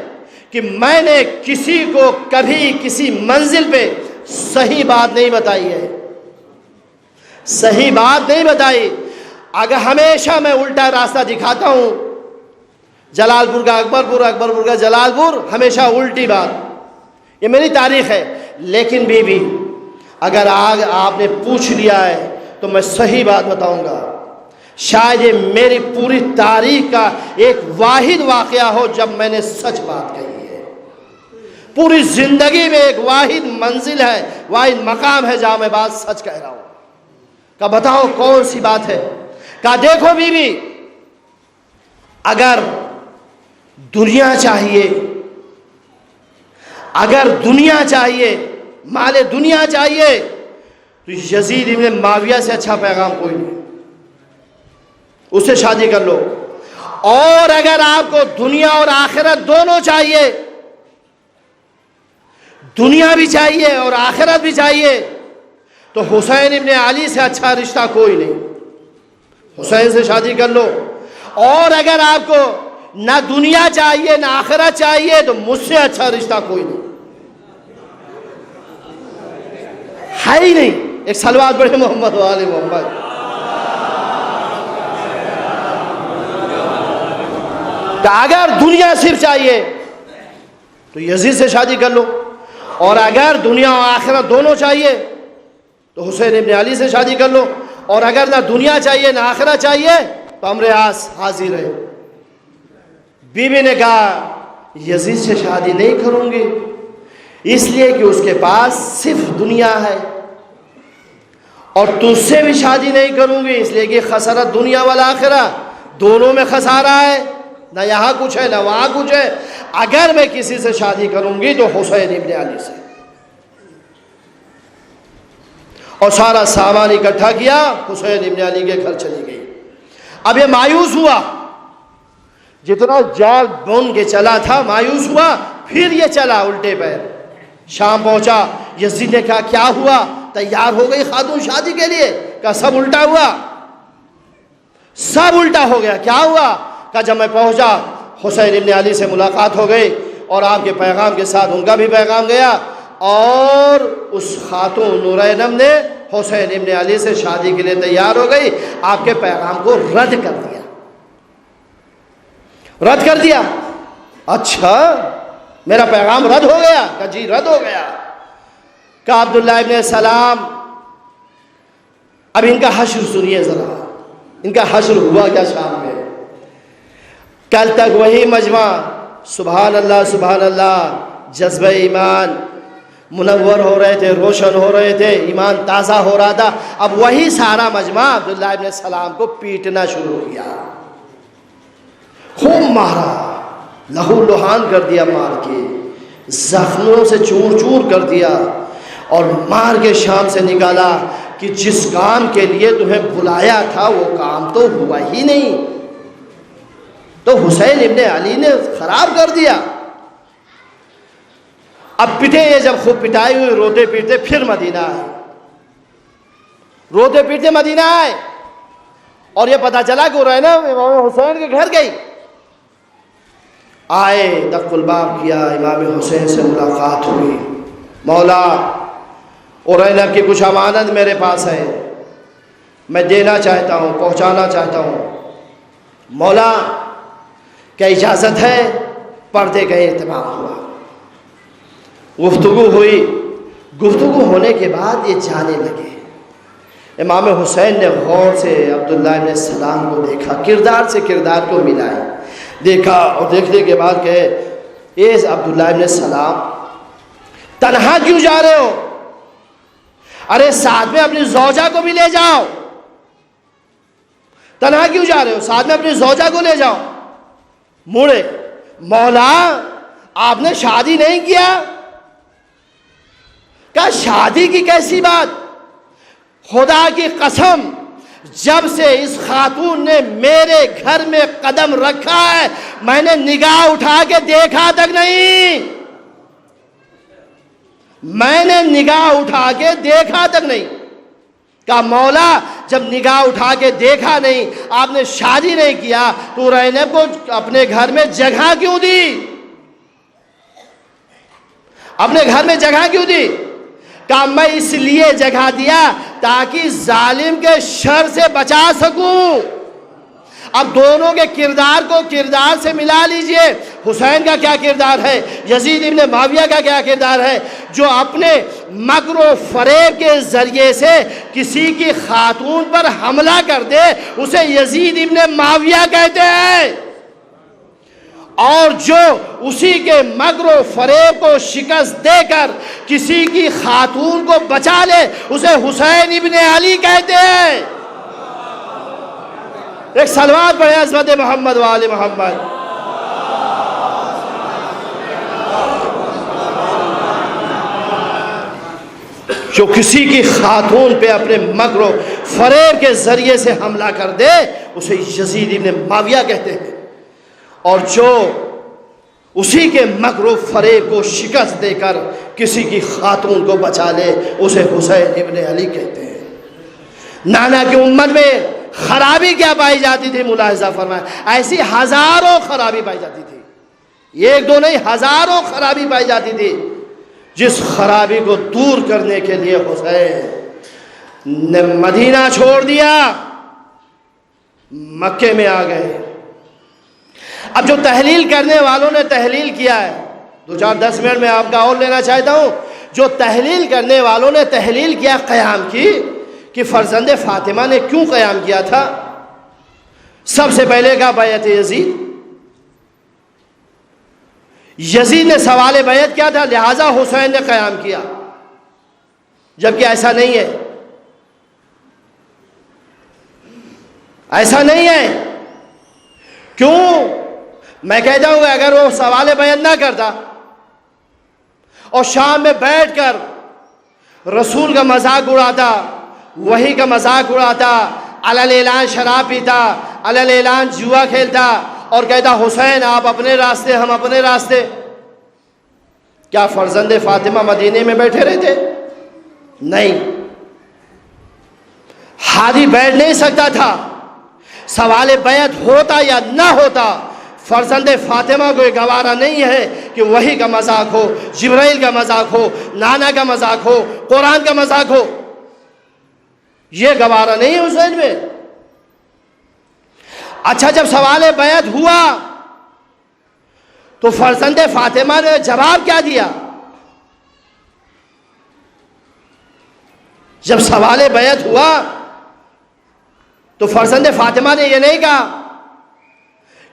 کہ میں نے کسی کو کبھی کسی منزل پہ صحیح بات نہیں بتائی ہے، صحیح بات نہیں بتائی. اگر ہمیشہ میں الٹا راستہ دکھاتا ہوں، جلال پور کا اکبر پور، اکبر پور کا جلال پور، ہمیشہ الٹی بات، یہ میری تاریخ ہے. لیکن بیوی اگر آج آپ نے پوچھ لیا ہے تو میں صحیح بات بتاؤں گا. شاید یہ میری پوری تاریخ کا ایک واحد واقعہ ہو جب میں نے سچ بات کہی ہے. پوری زندگی میں ایک واحد منزل ہے، واحد مقام ہے جہاں میں بات سچ کہہ رہا ہوں. کہا بتاؤ کون سی بات ہے؟ کہا دیکھو بیوی، اگر دنیا چاہیے، اگر دنیا چاہیے، مال دنیا چاہیے تو یزید ابن معاویہ سے اچھا پیغام کوئی نہیں، اس سے شادی کر لو. اور اگر آپ کو دنیا اور آخرت دونوں چاہیے، دنیا بھی چاہیے اور آخرت بھی چاہیے، تو حسین ابن علی سے اچھا رشتہ کوئی نہیں، حسین سے شادی کر لو. اور اگر آپ کو نہ دنیا چاہیے نہ آخرت چاہیے تو مجھ سے اچھا رشتہ کوئی نہیں ہے ہی نہیں. ایک صلوات پڑھے محمد و آل محمد. کہ اگر دنیا صرف چاہیے تو یزید سے شادی کر لو، اور اگر دنیا اور آخرت دونوں چاہیے تو حسین ابن علی سے شادی کر لو، اور اگر نہ دنیا چاہیے نہ آخرت چاہیے تو امریاس حاضر ہے. بیوی نے کہا یزید سے شادی نہیں کروں گی، اس لیے کہ اس کے پاس صرف دنیا ہے، اور تجھ سے بھی شادی نہیں کروں گی اس لیے کہ خسارت دنیا والآخرہ، دونوں میں خسارہ ہے، نہ یہاں کچھ ہے نہ وہاں کچھ ہے. اگر میں کسی سے شادی کروں گی تو حسین ابن علی سے. اور سارا سامان اکٹھا کیا، حسین ابن علی کے گھر چلی گئی. اب یہ مایوس ہوا، جتنا جال بون کے چلا تھا مایوس ہوا، پھر یہ چلا الٹے پیر. شام پہنچا، یزید نے کہا کیا ہوا؟ تیار ہو گئی خاتون شادی کے لیے؟ کہا سب الٹا ہوا، سب الٹا ہو گیا. کیا ہوا؟ کہا جب میں پہنچا حسین ابن علی سے ملاقات ہو گئی، اور آپ کے پیغام کے ساتھ ان کا بھی پیغام گیا، اور اس خاتون نورینم نے حسین ابن علی سے شادی کے لیے تیار ہو گئی. آپ کے پیغام کو رد کر دیا، رد کر دیا. اچھا میرا پیغام رد ہو گیا؟ کہا جی رد ہو گیا. کہا عبداللہ ابن سلام اب ان کا حشر سنیے ذرا، ان کا حشر ہوا کیا شام میں. کل تک وہی مجمع، سبحان اللہ سبحان اللہ، جذبہ ایمان منور ہو رہے تھے، روشن ہو رہے تھے، ایمان تازہ ہو رہا تھا. اب وہی سارا مجمع عبداللہ ابن سلام کو پیٹنا شروع کیا، خوب مارا، لہو لہان کر دیا، مار کے زخموں سے چور چور کر دیا، اور مار کے شام سے نکالا کہ جس کام کے لیے تمہیں بلایا تھا وہ کام تو ہوا ہی نہیں، تو حسین ابن علی نے خراب کر دیا. اب پٹے یہ جب خوب پٹائی ہوئی، روتے پیٹتے پھر مدینہ آئے، روتے پیٹتے مدینہ آئے، اور یہ پتا چلا کہ رینا امام حسین کے گھر گئی. آئے، دق الباب کیا، امام حسین سے ملاقات ہوئی. مولا رینا کی کچھ امانت میرے پاس ہے، میں دینا چاہتا ہوں، پہنچانا چاہتا ہوں. مولا کیا اجازت ہے؟ پردے کا اہتمام ہوا، گفتگو ہوئی. گفتگو ہونے کے بعد یہ جانے لگے. امام حسین نے غور سے عبداللہ ابن سلام کو دیکھا، کردار سے کردار کو ملائے، دیکھا، اور دیکھنے کے بعد کہے اے عبداللہ ابن سلام تنہا کیوں جا رہے ہو؟ ارے ساتھ میں اپنی زوجہ کو بھی لے جاؤ. تنہا کیوں جا رہے ہو؟ ساتھ میں اپنی زوجہ کو لے جاؤ. مڑے، مولا آپ نے شادی نہیں کیا؟ کہا شادی کی کیسی بات؟ خدا کی قسم جب سے اس خاتون نے میرے گھر میں قدم رکھا ہے میں نے نگاہ اٹھا کے دیکھا تک نہیں، میں نے نگاہ اٹھا کے دیکھا تک نہیں۔ کہا مولا جب نگاہ اٹھا کے دیکھا نہیں، آپ نے شادی نہیں کیا تو رہنے کو اپنے گھر میں جگہ کیوں دی؟ اپنے گھر میں جگہ کیوں دی؟ کہا میں اس لیے جگہ دیا تاکہ ظالم کے شر سے بچا سکوں۔ اب دونوں کے کردار کو کردار سے ملا لیجئے، حسین کا کیا کردار ہے، یزید ابن معاویہ کا کیا کردار ہے، جو اپنے مکر و فریب کے ذریعے سے کسی کی خاتون پر حملہ کر دے اسے یزید ابن معاویہ کہتے ہیں، اور جو اسی کے مکر و فریب کو شکست دے کر کسی کی خاتون کو بچا لے اسے حسین ابن علی کہتے ہیں۔ ایک صلوات پڑھیں عظمت محمد و آل محمد۔ جو کسی کی خاتون پہ اپنے مکر و فریب کے ذریعے سے حملہ کر دے اسے یزید ابن معاویہ کہتے ہیں، اور جو اسی کے مکر و فریب کو شکست دے کر کسی کی خاتون کو بچا لے اسے حسین ابن علی کہتے ہیں۔ نانا کی امت میں خرابی کیا پائی جاتی تھی، ملاحظہ فرمائیں، ایسی ہزاروں خرابی پائی جاتی تھی، ایک دو نہیں ہزاروں خرابی پائی جاتی تھی، جس خرابی کو دور کرنے کے لیے حسین نے مدینہ چھوڑ دیا، مکے میں آ گئے۔ اب جو تحلیل کرنے والوں نے تحلیل کیا ہے، 2-4-10 منٹ میں آپ کا اور لینا چاہتا ہوں، جو تحلیل کرنے والوں نے تحلیل کیا قیام کی کہ فرزند فاطمہ نے کیوں قیام کیا تھا، سب سے پہلے کا بیعت یزید، یزید نے سوال بیعت کیا تھا لہذا حسین نے قیام کیا، جبکہ ایسا نہیں ہے، ایسا نہیں ہے۔ کیوں؟ میں کہتا ہوں کہ اگر وہ سوال بیعت نہ کرتا اور شام میں بیٹھ کر رسول کا مذاق اڑاتا، وحی کا مذاق اڑاتا، علل اعلان شراب پیتا، علل اعلان جوا کھیلتا اور کہتا حسین آپ اپنے راستے ہم اپنے راستے، کیا فرزند فاطمہ مدینے میں بیٹھے رہتے؟ نہیں، ہادی بیٹھ نہیں سکتا تھا۔ سوال بیعت ہوتا یا نہ ہوتا، فرزند فاطمہ کو یہ گوارا نہیں ہے کہ وحی کا مذاق ہو، جبرائیل کا مذاق ہو، نانا کا مذاق ہو، قرآن کا مذاق ہو، یہ گوارا نہیں ہے حسین میں۔ اچھا جب سوال بیعت ہوا تو فرزند فاطمہ نے جواب کیا دیا؟ جب سوال بیعت ہوا تو فرزند فاطمہ نے یہ نہیں کہا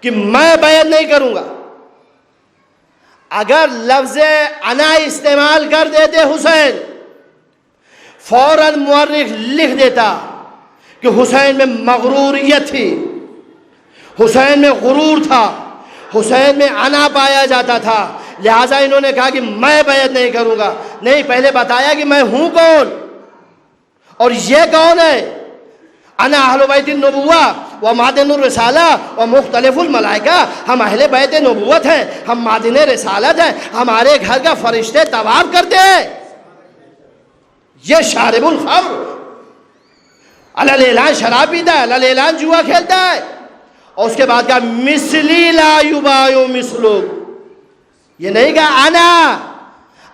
کہ میں بیعت نہیں کروں گا، اگر لفظ انا استعمال کر دیتے حسین فوراً مورخ لکھ دیتا کہ حسین میں مغروریت تھی، حسین میں غرور تھا، حسین میں انا پایا جاتا تھا، لہٰذا انہوں نے کہا کہ میں بیعت نہیں کروں گا۔ نہیں، پہلے بتایا کہ میں ہوں کون اور یہ کون ہے۔ انا اہل بیت النبوہ و معدن الرسالہ و مختلف الملائکہ، ہم اہل بیت نبوت ہیں، ہم معدن رسالت ہیں، ہمارے گھر کا فرشتے طواف کرتے ہیں۔ یہ شارب الخمر، علل اعلان شراب پیتا ہے، علل اعلان جوا کھیلتا ہے، اور اس کے بعد کہا مثلی لا یباع مثلک، یہ نہیں کہا انا،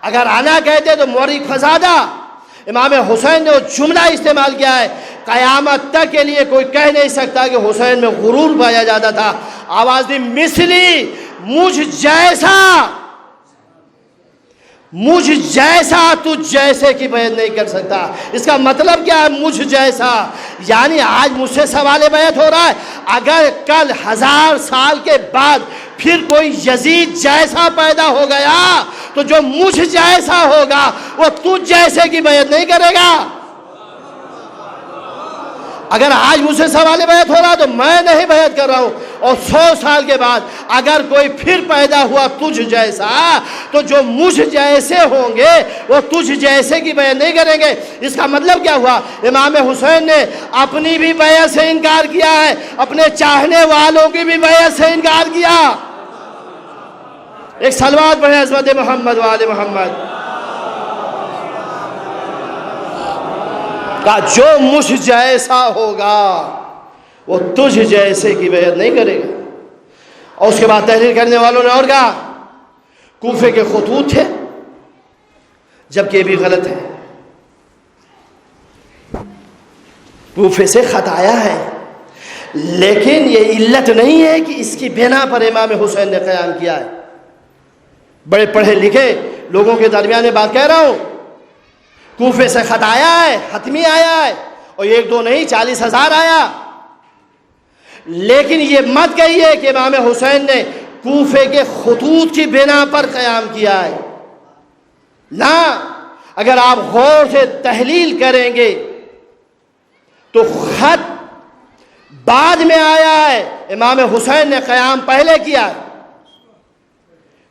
اگر انا کہتے تو مورخ فسادہ۔ امام حسین نے وہ جملہ استعمال کیا ہے، قیامت تک کے لیے کوئی کہہ نہیں سکتا کہ حسین میں غرور پایا جاتا تھا۔ آواز دی مثلی، مجھ جیسا، مجھ جیسا، تجھ جیسے کی بیعت نہیں کر سکتا۔ اس کا مطلب کیا ہے مجھ جیسا؟ یعنی آج مجھ سے سوال بیعت ہو رہا ہے، اگر کل 1000 سال کے بعد پھر کوئی یزید جیسا پیدا ہو گیا تو جو مجھ جیسا ہوگا وہ تجھ جیسے کی بیعت نہیں کرے گا۔ اگر آج مجھ سے سوال بیعت ہو رہا تو میں نہیں بیعت کر رہا ہوں، اور 100 سال کے بعد اگر کوئی پھر پیدا ہوا تجھ جیسا تو جو مجھ جیسے ہوں گے وہ تجھ جیسے کی بیعت نہیں کریں گے۔ اس کا مطلب کیا ہوا؟ امام حسین نے اپنی بھی بیعت سے انکار کیا ہے، اپنے چاہنے والوں کی بھی بیعت سے انکار کیا۔ ایک صلوات پڑھیں عظمت محمد وآل محمد۔ کہا جو مجھ جیسا ہوگا وہ تجھ جیسے کی بیعت نہیں کرے گا۔ اور اس کے بعد تحریر کرنے والوں نے اور کہا کوفے کے خطوط تھے، جبکہ یہ بھی غلط ہے، کوفے سے خط آیا ہے، لیکن یہ علت نہیں ہے کہ اس کی بنا پر امام حسین نے قیام کیا ہے۔ بڑے پڑھے لکھے لوگوں کے درمیان میں بات کہہ رہا ہوں، کوفے سے خط آیا ہے، حتمی آیا ہے، اور 1-2 نہیں 40,000 آیا، لیکن یہ مت کہیے کہ امام حسین نے کوفے کے خطوط کی بنا پر قیام کیا ہے۔ نہ، اگر آپ غور سے تحلیل کریں گے تو خط بعد میں آیا ہے، امام حسین نے قیام پہلے کیا ہے۔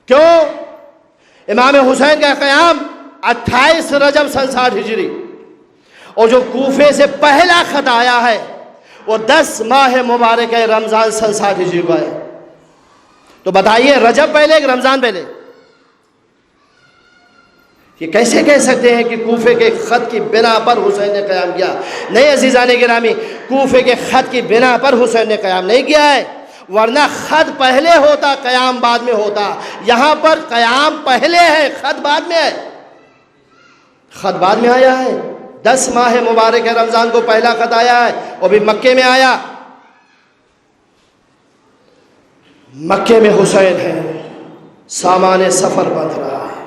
کیوں؟ امام حسین کا قیام 28 رجب سن 60 ہجری، اور جو کوفے سے پہلا خط آیا ہے وہ 10 ماہ مبارک ہے رمضان سن 60 ہجری کو ہے۔ تو بتائیے رجب پہلے کہ رمضان پہلے؟ یہ کیسے کہہ سکتے ہیں کہ کوفے کے خط کی بنا پر حسین نے قیام کیا؟ نہیں عزیزان گرامی، کوفے کے خط کی بنا پر حسین نے قیام نہیں کیا ہے، ورنہ خط پہلے ہوتا قیام بعد میں ہوتا۔ یہاں پر قیام پہلے ہے، خط بعد میں ہے۔ خط بعد میں آیا ہے، 10 ماہ مبارک رمضان کو پہلا خط آیا ہے، وہ بھی مکے میں آیا۔ مکے میں حسین ہے، سامان سفر بندھ رہا ہے۔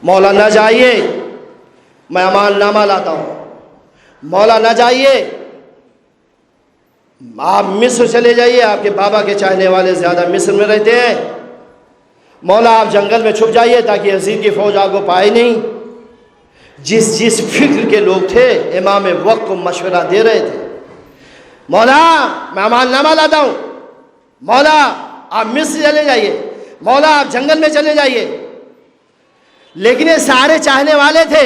مولا نہ جائیے، میں امان نامہ لاتا ہوں، مولا نہ جائیے، آپ مصر چلے جائیے، آپ کے بابا کے چاہنے والے زیادہ مصر میں رہتے ہیں، مولا آپ جنگل میں چھپ جائیے تاکہ یزید کی فوج آپ کو پائے نہیں۔ جس فکر کے لوگ تھے امام وقت کو مشورہ دے رہے تھے، مولا میں امان نامہ لاتا ہوں، مولا آپ مصر چلے جائیے، مولا آپ جنگل میں چلے جائیے، لیکن یہ سارے چاہنے والے تھے،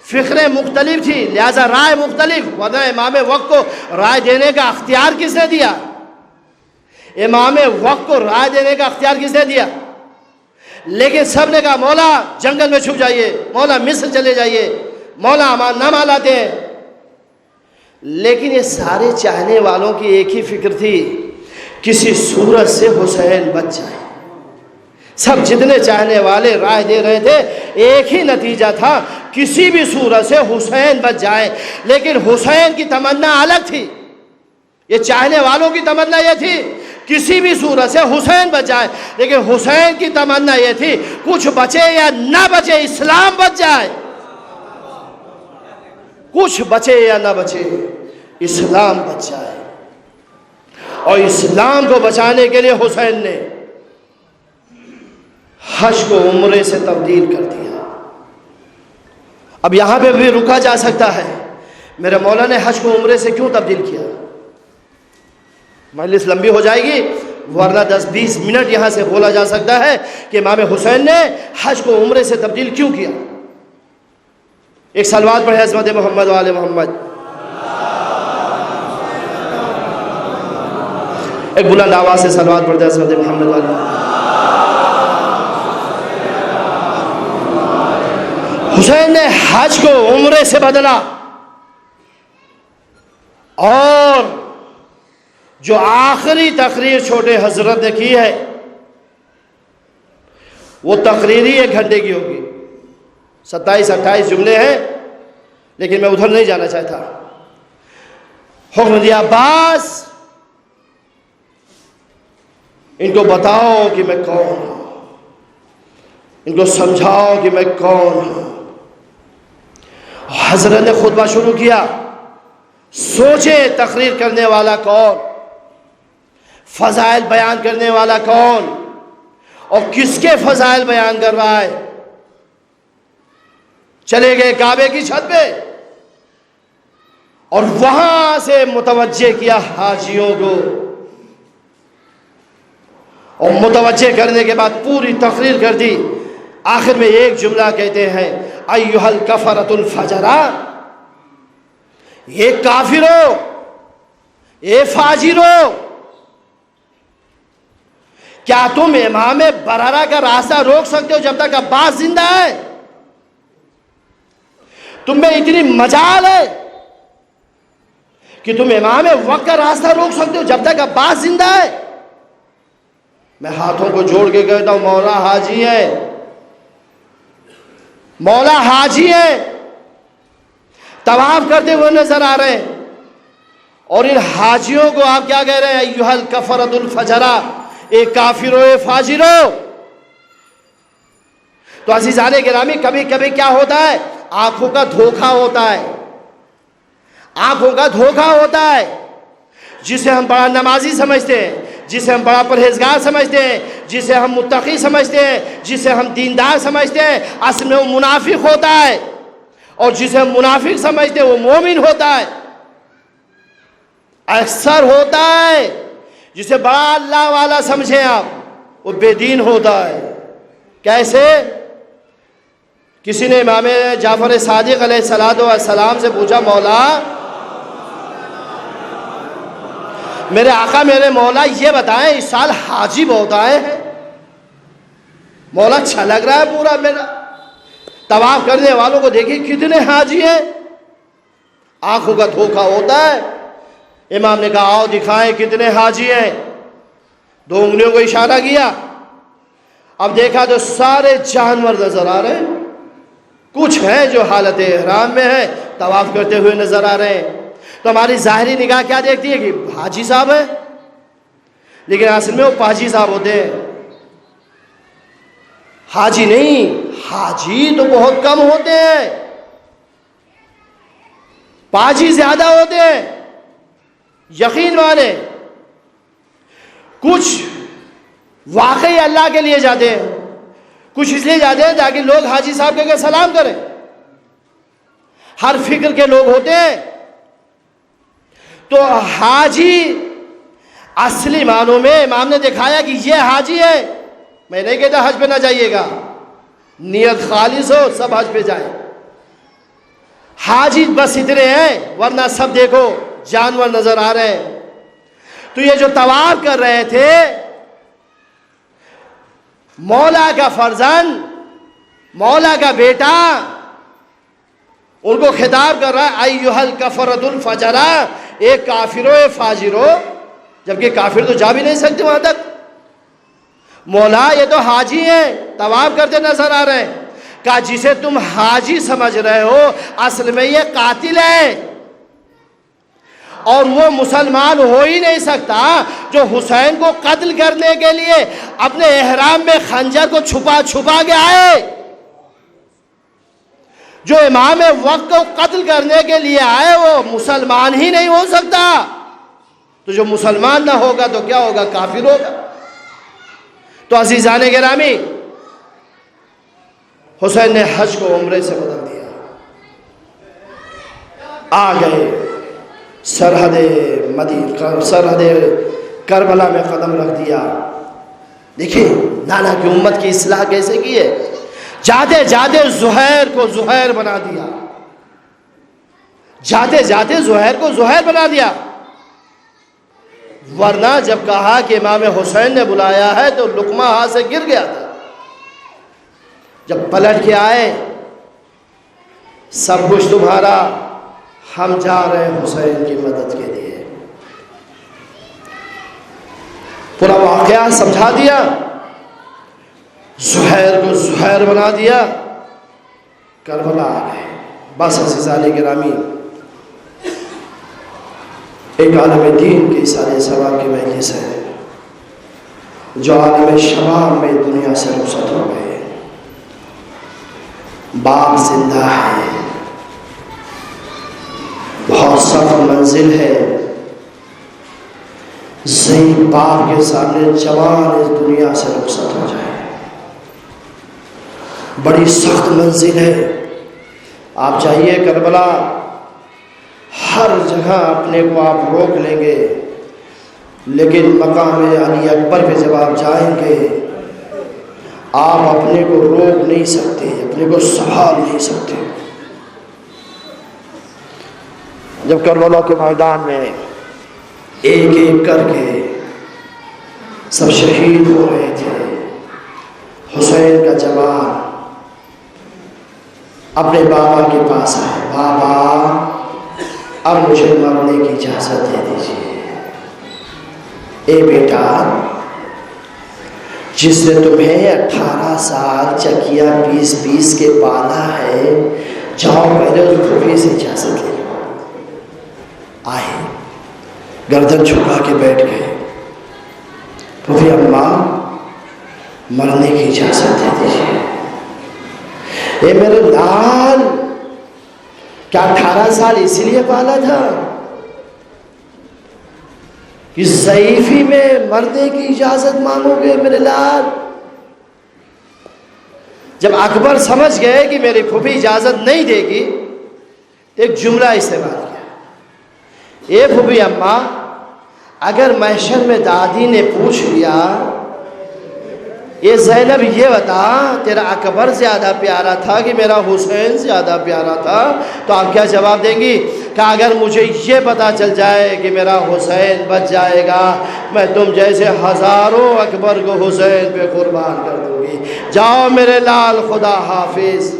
فکریں مختلف تھی، لہذا رائے مختلف، ورنہ امام وقت کو رائے دینے کا اختیار کس نے دیا؟ امام وقت کو رائے دینے کا اختیار کس نے دیا؟ لیکن سب نے کہا مولا جنگل میں چھپ جائیے، مولا مصر چلے جائیے، مولا امان نامہ لاتے ہیں۔ لیکن یہ سارے چاہنے والوں کی ایک ہی فکر تھی، کسی صورت سے حسین بچ جائے۔ سب جتنے چاہنے والے رائے دے رہے تھے، ایک ہی نتیجہ تھا، کسی بھی صورت سے حسین بچ جائے۔ لیکن حسین کی تمنا الگ تھی، یہ چاہنے والوں کی تمنا یہ تھی کسی بھی صورت سے حسین بچ جائے، لیکن حسین کی تمنا یہ تھی کچھ بچے یا نہ بچے اسلام بچ جائے، کچھ بچے یا نہ بچے اسلام بچ جائے۔ اور اسلام کو بچانے کے لیے حسین نے حج کو عمرے سے تبدیل کر دیا۔ اب یہاں پہ بھی رکا جا سکتا ہے، میرے مولا نے حج کو عمرے سے کیوں تبدیل کیا؟ مجلس لمبی ہو جائے گی، ورنہ 10-20 منٹ یہاں سے بولا جا سکتا ہے کہ امام حسین نے حج کو عمرے سے تبدیل کیوں کیا۔ ایک صلوات پڑھے عظمت محمد وآل محمد۔ ایک بلند آواز سے صلوات پڑھتے عظمت محمد وآل محمد۔ حسین نے حج کو عمرے سے بدلا، اور جو آخری تقریر چھوٹے حضرت نے کی ہے وہ تقریر ہی 1 گھنٹے کی ہوگی، 27-28 جملے ہیں، لیکن میں ادھر نہیں جانا چاہتا۔ حکم دیا عباس ان کو بتاؤ کہ میں کون ہوں، ان کو سمجھاؤ کہ میں کون ہوں۔ حضرت نے خطبہ شروع کیا، سوچے تقریر کرنے والا کون، فضائل بیان کرنے والا کون، اور کس کے فضائل بیان کر رہا ہے۔ چلے گئے کعبے کی چھت پہ، اور وہاں سے متوجہ کیا حاجیوں کو، اور متوجہ کرنے کے بعد پوری تقریر کر دی. آخر میں ایک جملہ کہتے ہیں ایھا الکفرۃ الفجرا، یہ کافرو، یہ فاجرو، کیا تم امام بررہ کا راستہ روک سکتے ہو جب تک عباس زندہ ہے؟ تم میں اتنی مجال ہے کہ تم امام وقت کا راستہ روک سکتے ہو جب تک عباس زندہ ہے؟ میں ہاتھوں کو جوڑ کے کہتا ہوں مولا حاجی ہے، مولا حاجی ہے، طواف کرتے ہوئے نظر آ رہے ہیں، اور ان حاجیوں کو آپ کیا کہہ رہے ہیں؟ ایھا الکفرۃ الفجرا، اے کافرو، اے فاجرو. تو عزیزان گرامی، کبھی کبھی کیا ہوتا ہے؟ آنکھوں کا دھوکہ ہوتا ہے، آنکھوں کا دھوکہ ہوتا ہے. جسے ہم بڑا نمازی سمجھتے ہیں، جسے ہم بڑا پرہیزگار سمجھتے ہیں، جسے ہم متقی سمجھتے ہیں، جسے ہم دیندار سمجھتے ہیں، اصل میں وہ منافق ہوتا ہے. اور جسے ہم منافق سمجھتے ہیں وہ مومن ہوتا ہے. اکثر ہوتا ہے جسے بڑا اللہ والا سمجھیں آپ، وہ بے دین ہوتا ہے. کیسے؟ کسی نے امام جعفر صادق علیہ السلام سے پوچھا، مولا میرے آقا میرے مولا یہ بتائیں اس سال حاجی بہت آئے ہیں، مولا اچھا لگ رہا ہے پورا میرا، طواف کرنے والوں کو دیکھیں کتنے حاجی ہیں. آنکھوں کا دھوکہ ہوتا ہے. امام نے کہا آؤ دکھائیں کتنے حاجی ہیں. 2 انگلیوں کو اشارہ کیا. اب دیکھا تو سارے جانور نظر آ رہے ہیں. کچھ ہیں جو حالت احرام میں ہیں، طواف کرتے ہوئے نظر آ رہے ہیں. تو ہماری ظاہری نگاہ کیا دیکھتی ہے کہ حاجی صاحب ہیں، لیکن اصل میں وہ پاجی صاحب ہوتے ہیں. حاجی نہیں، حاجی تو بہت کم ہوتے ہیں، پاجی زیادہ ہوتے ہیں. یقین مانے کچھ واقعی اللہ کے لیے جاتے ہیں، کچھ اس لیے جاتے ہیں تاکہ لوگ حاجی صاحب کہہ کے سلام کریں. ہر فکر کے لوگ ہوتے ہیں. تو حاجی اصلی معنوں میں امام نے دکھایا کہ یہ حاجی ہے. میں نہیں کہتا حج پہ نہ جائیے گا، نیت خالص ہو سب حج پہ جائیں. حاجی بس اتنے ہیں، ورنہ سب دیکھو جانور نظر آ رہے ہیں. تو یہ جو طواف کر رہے تھے، مولا کا فرزند، مولا کا بیٹا ان کو خطاب کر رہا ہے ایھا الکفرۃ الفجرا، ایک کافرو، اے فاجرو. جبکہ کافر تو جا بھی نہیں سکتے وہاں تک. مولا یہ تو حاجی ہیں، طواف کرتے نظر آ رہے ہیں. کہا جسے تم حاجی سمجھ رہے ہو اصل میں یہ قاتل ہے، اور وہ مسلمان ہو ہی نہیں سکتا جو حسین کو قتل کرنے کے لیے اپنے احرام میں خنجر کو چھپا چھپا کے آئے. جو امام وقت کو قتل کرنے کے لیے آئے وہ مسلمان ہی نہیں ہو سکتا. تو جو مسلمان نہ ہوگا تو کیا ہوگا؟ کافر ہوگا. تو عزیزان گرامی، حسین نے حج کو عمرے سے بدل دیا. آ گئے سرحد کربلا میں قدم رکھ دیا. دیکھیں نانا کی امت کی اصلاح کیسے کی ہے. جاتے جاتے زہیر کو زہیر بنا دیا، جاتے جاتے زہیر کو زہیر بنا دیا. ورنہ جب کہا کہ امام حسین نے بلایا ہے تو لقمہ ہاتھ سے گر گیا تھا. جب پلٹ کے آئے، سب کچھ تمہارا، ہم جا رہے ہیں حسین کی مدد کے لیے. پورا واقعہ سمجھا دیا، زہیر کو زہیر بنا دیا، کربلا آ گئے. بس عزیزان گرامی، ایک عالم دین کے سارے ثواب کی مجلس ہے جو عالم شباب میں دنیا سے رخصت ہو گئے. باپ زندہ ہے، بہت سخت منزل ہے. ضعیف باپ کے سامنے جوان اس دنیا سے رخصت ہو جائے، بڑی سخت منزل ہے. آپ چاہیے کربلا، ہر جگہ اپنے کو آپ روک لیں گے، لیکن مقام علی اکبر پہ جب آپ جائیں گے آپ اپنے کو روک نہیں سکتے، اپنے کو سنبھال نہیں سکتے۔ جب کربلا کے میدان میں ایک ایک کر کے سب شہید ہو رہے تھے، حسین کا جوان اپنے بابا کے پاس آئے، بابا اب مجھے مرنے کی اجازت دے دیجیے۔ اے بیٹا، جس نے تمہیں 18 سال چکیا پیس کے پالا ہے، جاؤ پہلے اس پھوپھی سے اجازت لے۔ آئے، گردن جھکا کے بیٹھ گئے، پھوپھی اماں مرنے کی اجازت دے دیجیے۔ اے میرے لال، کیا 18 سال اسی لیے پالا تھا کہ ضعیفی میں مرنے کی اجازت مانگو گے میرے لال؟ جب اکبر سمجھ گئے کہ میری پھوپھی اجازت نہیں دے گی، ایک جملہ استعمال کیا، اے پھوپھی اماں، اگر محشر میں دادی نے پوچھ لیا یہ زینب یہ بتا تیرا اکبر زیادہ پیارا تھا کہ میرا حسین زیادہ پیارا تھا، تو آپ کیا جواب دیں گی؟ کہ اگر مجھے یہ پتا چل جائے کہ میرا حسین بچ جائے گا، میں تم جیسے ہزاروں اکبر کو حسین پہ قربان کر دوں گی۔ جاؤ میرے لال، خدا حافظ۔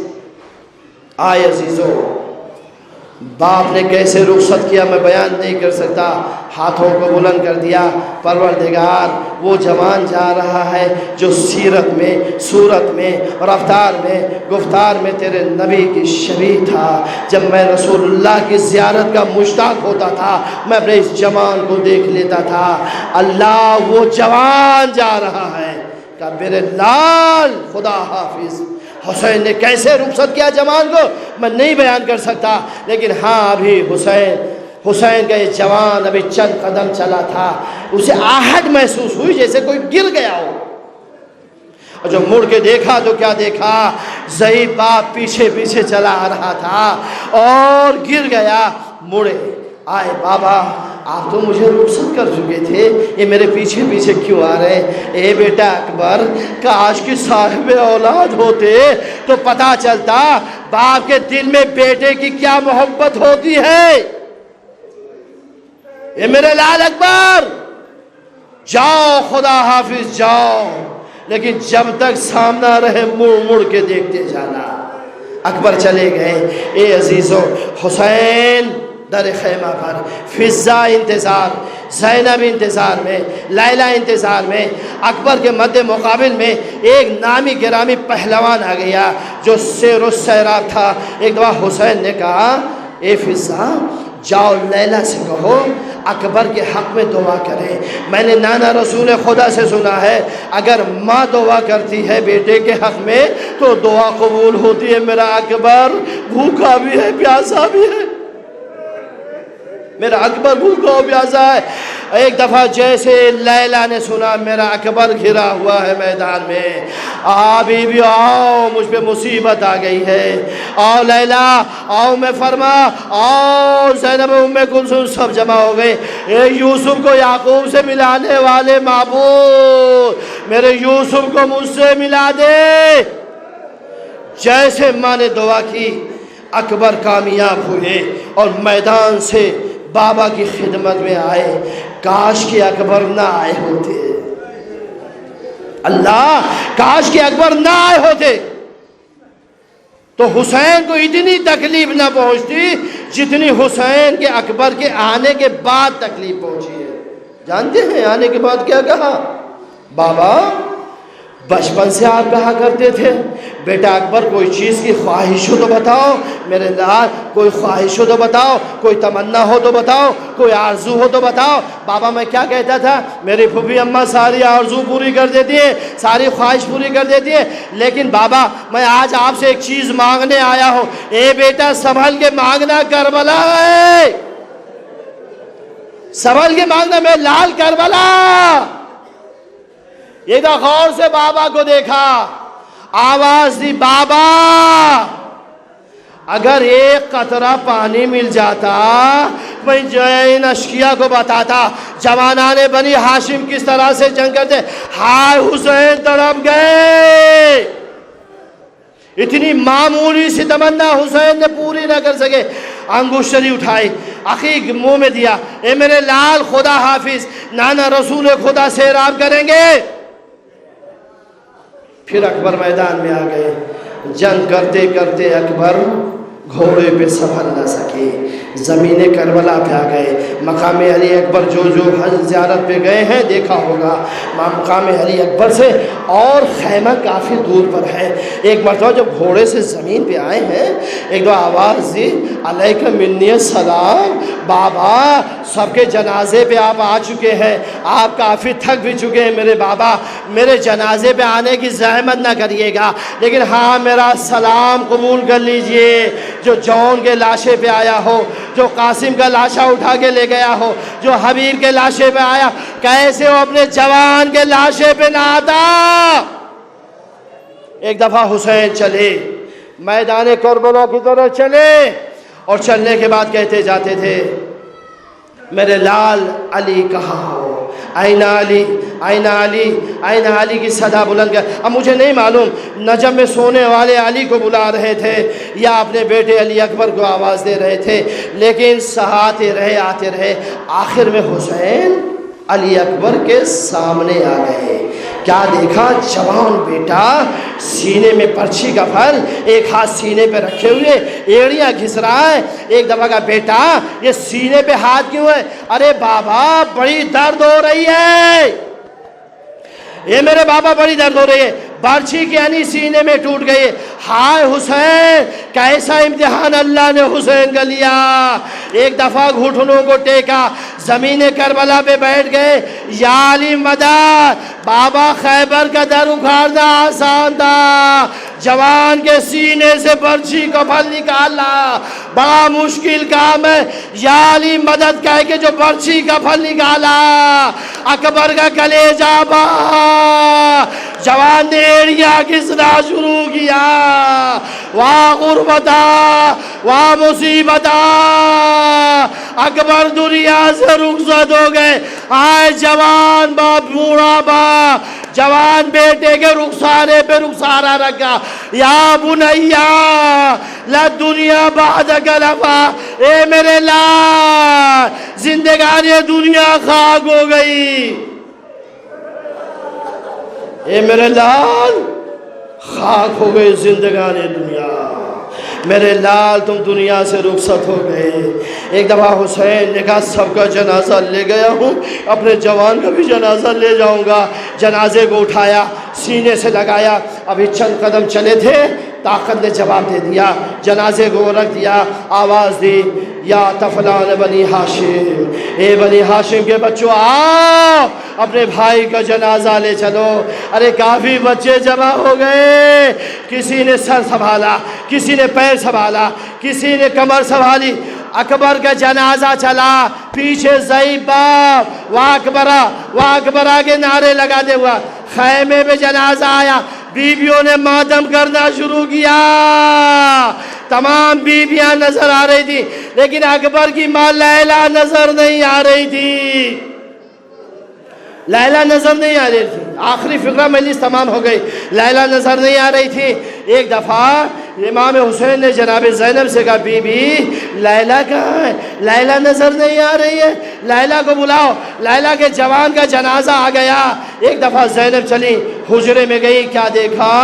آئے عزیزو، باپ نے کیسے رخصت کیا میں بیان نہیں کر سکتا، ہاتھوں کو بلند کر دیا، پروردگار وہ جوان جا رہا ہے جو سیرت میں، صورت میں، رفتار میں، گفتار میں تیرے نبی کی شبیہ تھا۔ جب میں رسول اللہ کی زیارت کا مشتاق ہوتا تھا میں اپنے اس جوان کو دیکھ لیتا تھا۔ اللہ وہ جوان جا رہا ہے کہ میرے لال خدا حافظ۔ حسین نے کیسے رخصت کیا جوان کو میں نہیں بیان کر سکتا، لیکن ہاں ابھی حسین کا یہ جوان ابھی چند قدم چلا تھا، اسے آہٹ محسوس ہوئی جیسے کوئی گر گیا ہو، اور جو مڑ کے دیکھا تو کیا دیکھا، ضعیف باپ پیچھے پیچھے چلا آ رہا تھا اور گر گیا۔ مڑے آئے، بابا آپ تو مجھے رخصت کر چکے تھے، یہ میرے پیچھے پیچھے کیوں آ رہے ہیں؟ اے بیٹا اکبر، کاش کی صاحب اولاد ہوتے تو پتا چلتا باپ کے دل میں بیٹے کی کیا محبت ہوتی ہے۔ اے میرے لال اکبر، جاؤ خدا حافظ جاؤ، لیکن جب تک سامنا رہے مڑ مڑ کے دیکھتے جانا۔ اکبر چلے گئے۔ اے عزیزو، حسین در خیمہ پر، فضا انتظار، زینب انتظار میں، لیلہ انتظار میں، اکبر کے مد مقابل میں ایک نامی گرامی پہلوان آ گیا جو سیر و سیراب تھا۔ ایک دفعہ حسین نے کہا، اے فضا جاؤ لیلہ سے کہو اکبر کے حق میں دعا کرے۔ میں نے نانا رسول خدا سے سنا ہے اگر ماں دعا کرتی ہے بیٹے کے حق میں تو دعا قبول ہوتی ہے۔ میرا اکبر بھوکا بھی ہے پیاسا بھی ہے، میرا اکبر بھوکا ہو پیاسا ہے۔ ایک دفعہ جیسے لیلہ نے سنا میرا اکبر گھرا ہوا ہے میدان میں، بی بی آؤ مجھ پہ مصیبت آ گئی ہے، آؤ لیلہ آؤ، میں فرما آؤ، زینب ام کلثوم سب جمع ہو گئے۔ اے یوسف کو یعقوب سے ملانے والے معبود، میرے یوسف کو مجھ سے ملا دے۔ جیسے ماں نے دعا کی اکبر کامیاب ہوئے اور میدان سے بابا کی خدمت میں آئے۔ کاش کہ اکبر نہ آئے ہوتے، اللہ کاش کہ اکبر نہ آئے ہوتے تو حسین کو اتنی تکلیف نہ پہنچتی جتنی حسین کے اکبر کے آنے کے بعد تکلیف پہنچی ہے۔ جانتے ہیں آنے کے بعد کیا کہا؟ بابا بچپن سے آپ کہا کرتے تھے بیٹا اکبر کوئی چیز کی خواہش ہو تو بتاؤ، میرے لال کوئی خواہش ہو تو بتاؤ، کوئی تمنا ہو تو بتاؤ، کوئی آرزو ہو تو بتاؤ۔ بابا میں کیا کہتا تھا، میری پھوپھی اماں ساری آرزو پوری کر دیتی ہے، ساری خواہش پوری کر دیتی ہے، لیکن بابا میں آج آپ سے ایک چیز مانگنے آیا ہوں۔ اے بیٹا سنبھل کے مانگنا، کربلا ہے، سنبھل کے مانگنا، میں لال کربلا۔ یہ تو غور سے بابا کو دیکھا، آواز دی بابا، اگر ایک قطرہ پانی مل جاتا میں ان اشقیاء کو بتاتا جوانان بنی ہاشم کس طرح سے جنگ کرتے، ہائے حسین تڑپ گئے. اتنی معمولی سی تمنا حسین نے پوری نہ کر سکے، انگشتری اٹھائی عقیق منہ میں دیا، اے میرے لال خدا حافظ، نانا رسول خدا سے راب کریں گے. پھر اکبر میدان میں آ گئے. جنگ کرتے کرتے اکبر گھوڑے پہ سنبھل نہ سکے، زمین کربلا پہ آ گئے. مقام علی اکبر جو حج زیارت پہ گئے ہیں دیکھا ہوگا، مقام علی اکبر سے اور خیمہ کافی دور پر ہے. ایک مرتبہ جب گھوڑے سے زمین پہ آئے ہیں، ایک دو آواز دی، علیکم منی السلام، بابا سب کے جنازے پہ آپ آ چکے ہیں، آپ کافی تھک بھی چکے ہیں میرے بابا، میرے جنازے پہ آنے کی زحمت نہ کریے گا، لیکن ہاں میرا سلام قبول کر لیجئے. جو جون کے لاشے پہ آیا ہو، جو قاسم کا لاشا اٹھا کے لے گیا ہو، جو حبیب کے لاشے پہ آیا، کیسے وہ اپنے جوان کے لاشے پہ نہ آتا. ایک دفعہ حسین چلے، میدان کربلا کی طرف چلے، اور چلنے کے بعد کہتے جاتے تھے میرے لال علی کہاں ہو، آئینہ علی، آئینہ علی، آئینہ علی کی صدا بلند کر. اب مجھے نہیں معلوم نجم میں سونے والے علی کو بلا رہے تھے یا اپنے بیٹے علی اکبر کو آواز دے رہے تھے، لیکن آتے رہے آخر میں حسین علی اکبر کے سامنے آ گئے. کیا دیکھا؟ جوان بیٹا سینے میں پرچھی کا پھل، ایک ہاتھ سینے پہ رکھے ہوئے ایڑیاں گھس رہا ہے. ایک دفعہ کا بیٹا یہ سینے پہ ہاتھ کیوں ہے؟ ارے بابا بڑی درد ہو رہی ہے، یہ میرے بابا بڑی درد ہو رہی ہے. برچھی کی یعنی سینے میں ٹوٹ گئی. ہائے حسین، کیسا امتحان اللہ نے حسین کا لیا. ایک دفعہ گھٹنوں کو ٹیکا، زمین کربلا پہ بیٹھ گئے. یا علی مدد، بابا خیبر کا در اکھاڑنا آسان تھا، جوان کے سینے سے برچھی کا پھل نکالنا بڑا مشکل کام ہے. یا علی مدد کہہ کے جو برچھی کا پھل نکالا، اکبر کا کلیجہ بہا، جوان نے ایڑیاں گھسنا شروع کیا. واہ غربتا، واہ مصیبتا، اکبر دنیا سے رخصت ہو گئے. آئے جوان باپ، بوڑھا باپ، جوان بیٹے کے رخسارے پہ رخسارہ رکھا. یا بنیا لا دنیا بعدک لفا، اے میرے لال زندگانی دنیا خاک ہو گئی، اے میرے لال خاک ہو گئی زندگانی دنیا، میرے لال تم دنیا سے رخصت ہو گئے. ایک دفعہ حسین نے کہا سب کا جنازہ لے گیا ہوں، اپنے جوان کا بھی جنازہ لے جاؤں گا. جنازے کو اٹھایا، سینے سے لگایا. ابھی چند قدم چلے تھے، طاقت نے جواب دے دیا، جنازے کو رکھ دیا. آواز دی، یا طفلان بنی ہاشم، اے بنی ہاشم کے بچوں آؤ، اپنے بھائی کا جنازہ لے چلو. ارے کافی بچے جمع ہو گئے، کسی نے سر سنبھالا، کسی نے پیر سنبھالا، کسی نے کمر سنبھالی. اکبر کا جنازہ چلا، پیچھے ضعیف باپ واہ اکبرہ کے نعرے لگا دے ہوا. خیمے میں جنازہ آیا، بیویوں نے ماتم کرنا شروع کیا. تمام بیویاں نظر آ رہی تھی، لیکن اکبر کی ماں لیلا نظر نہیں آ رہی تھی. لیلا نظر نہیں آ رہی تھی. آخری فقرہ مجلس تمام ہو گئی، لیلا نظر نہیں آ رہی تھی. ایک دفعہ امام حسین نے جناب زینب سے کہا بی بی لیلا کہاں ہے؟ لیلا نظر نہیں آ رہی ہے، لیلا کو بلاؤ. لیلا کے جوان کا جنازہ آ گیا. ایک دفعہ زینب چلی، حجرے میں گئی. کیا دیکھا؟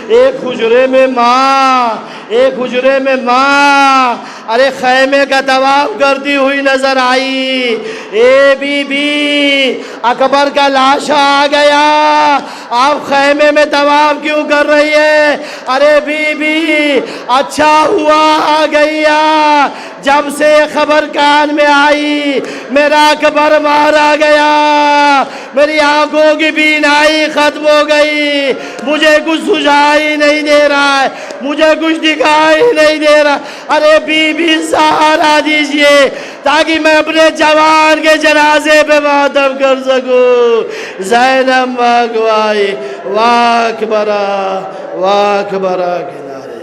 ایک حجرے میں ماں، ایک حجرے میں ماں ارے خیمے کا طواف کرتی ہوئی نظر آئی. اے بی بی اکبر کا لاشا آ گیا، آپ خیمے میں طواف کیوں کر رہی ہے؟ ارے بی بی اچھا ہوا آ گیا، جب سے خبر کان میں آئی میرا اکبر مارا گیا، میری آنکھوں کی بینائی ختم ہو گئی، مجھے کچھ سجائی نہیں دے رہا ہے، مجھے کچھ دکھائی نہیں دے رہا. ارے بی بی سہارا دیجئے تاکہ میں اپنے جوان کے جنازے پہ ماتم کر سکوں. زینب مانگوائی واہ اکبرہ، واہ اکبرہ کے نعرے.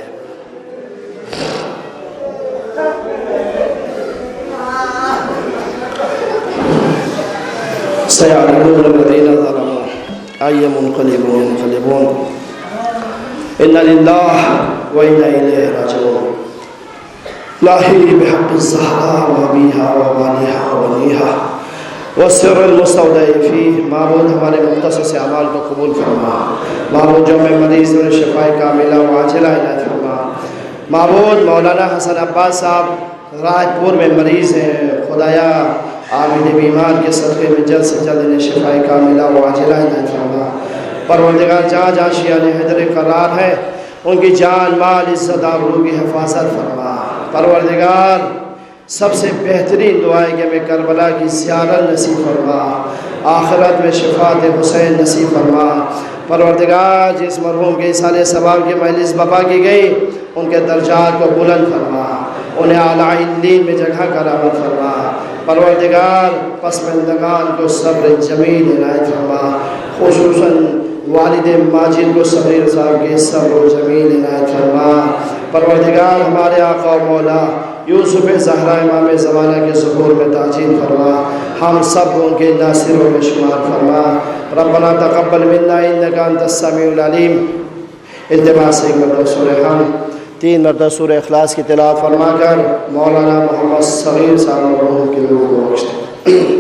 سيعلمون الذين ظلموا أي منقلب ينقلبون إنا لله وإنا إليه راجعون لاهي بحق الزهراء وأبيها وواليها وبنيها والسر المستودع فيه معبود ہمارے مختص اعمال کو قبول فرما معبود جو میں مریض اور شفاء کاملہ وعاجلہ عنایت فرما معبود مولانا حسن عباس صاحب راج پور میں مریض ہیں خدایا عابد بیمار کے صدقے میں جلد سے جلد انہیں شفاء کاملہ وعاجلہ عنایت فرما پروردگار جہاں جہاں شیعان حیدر قرار ہے ان کی جان مال عزت آبرو کی حفاظت فرما پروردگار سب سے بہترین دعا ہے کہ ہمیں کربلا کی زیارت نصیب فرما آخرت میں شفاعت حسین نصیب فرما پروردگار جس مرحوم کے اصالِ ثواب کی مجلس بپا کی گئی ان کے درجات کو بلند فرما انہیں اعلیٰ علین میں جگہ کرامت فرما پروردگار پسماندگان کو صبر جمیل عنایت فرما خصوصاً والد ماجد کو صبر صاحب کے صبر و جمیل عنایت فرما پروردگار ہمارے آقا و مولا یوسف زہرا امام زمانہ کے ظہور میں تاجیل فرما ہم سب ان کے ناصروں میں شمار فرما ربنا تقبل منا انک انت السمیع العلیم التباس سے ایک مرتبہ سورہ حمد 3 مرتبہ سورہ اخلاص کی تلاوت فرما کر مولانا محمد صغیر صاحب مرحوم کے روح کو بخش دے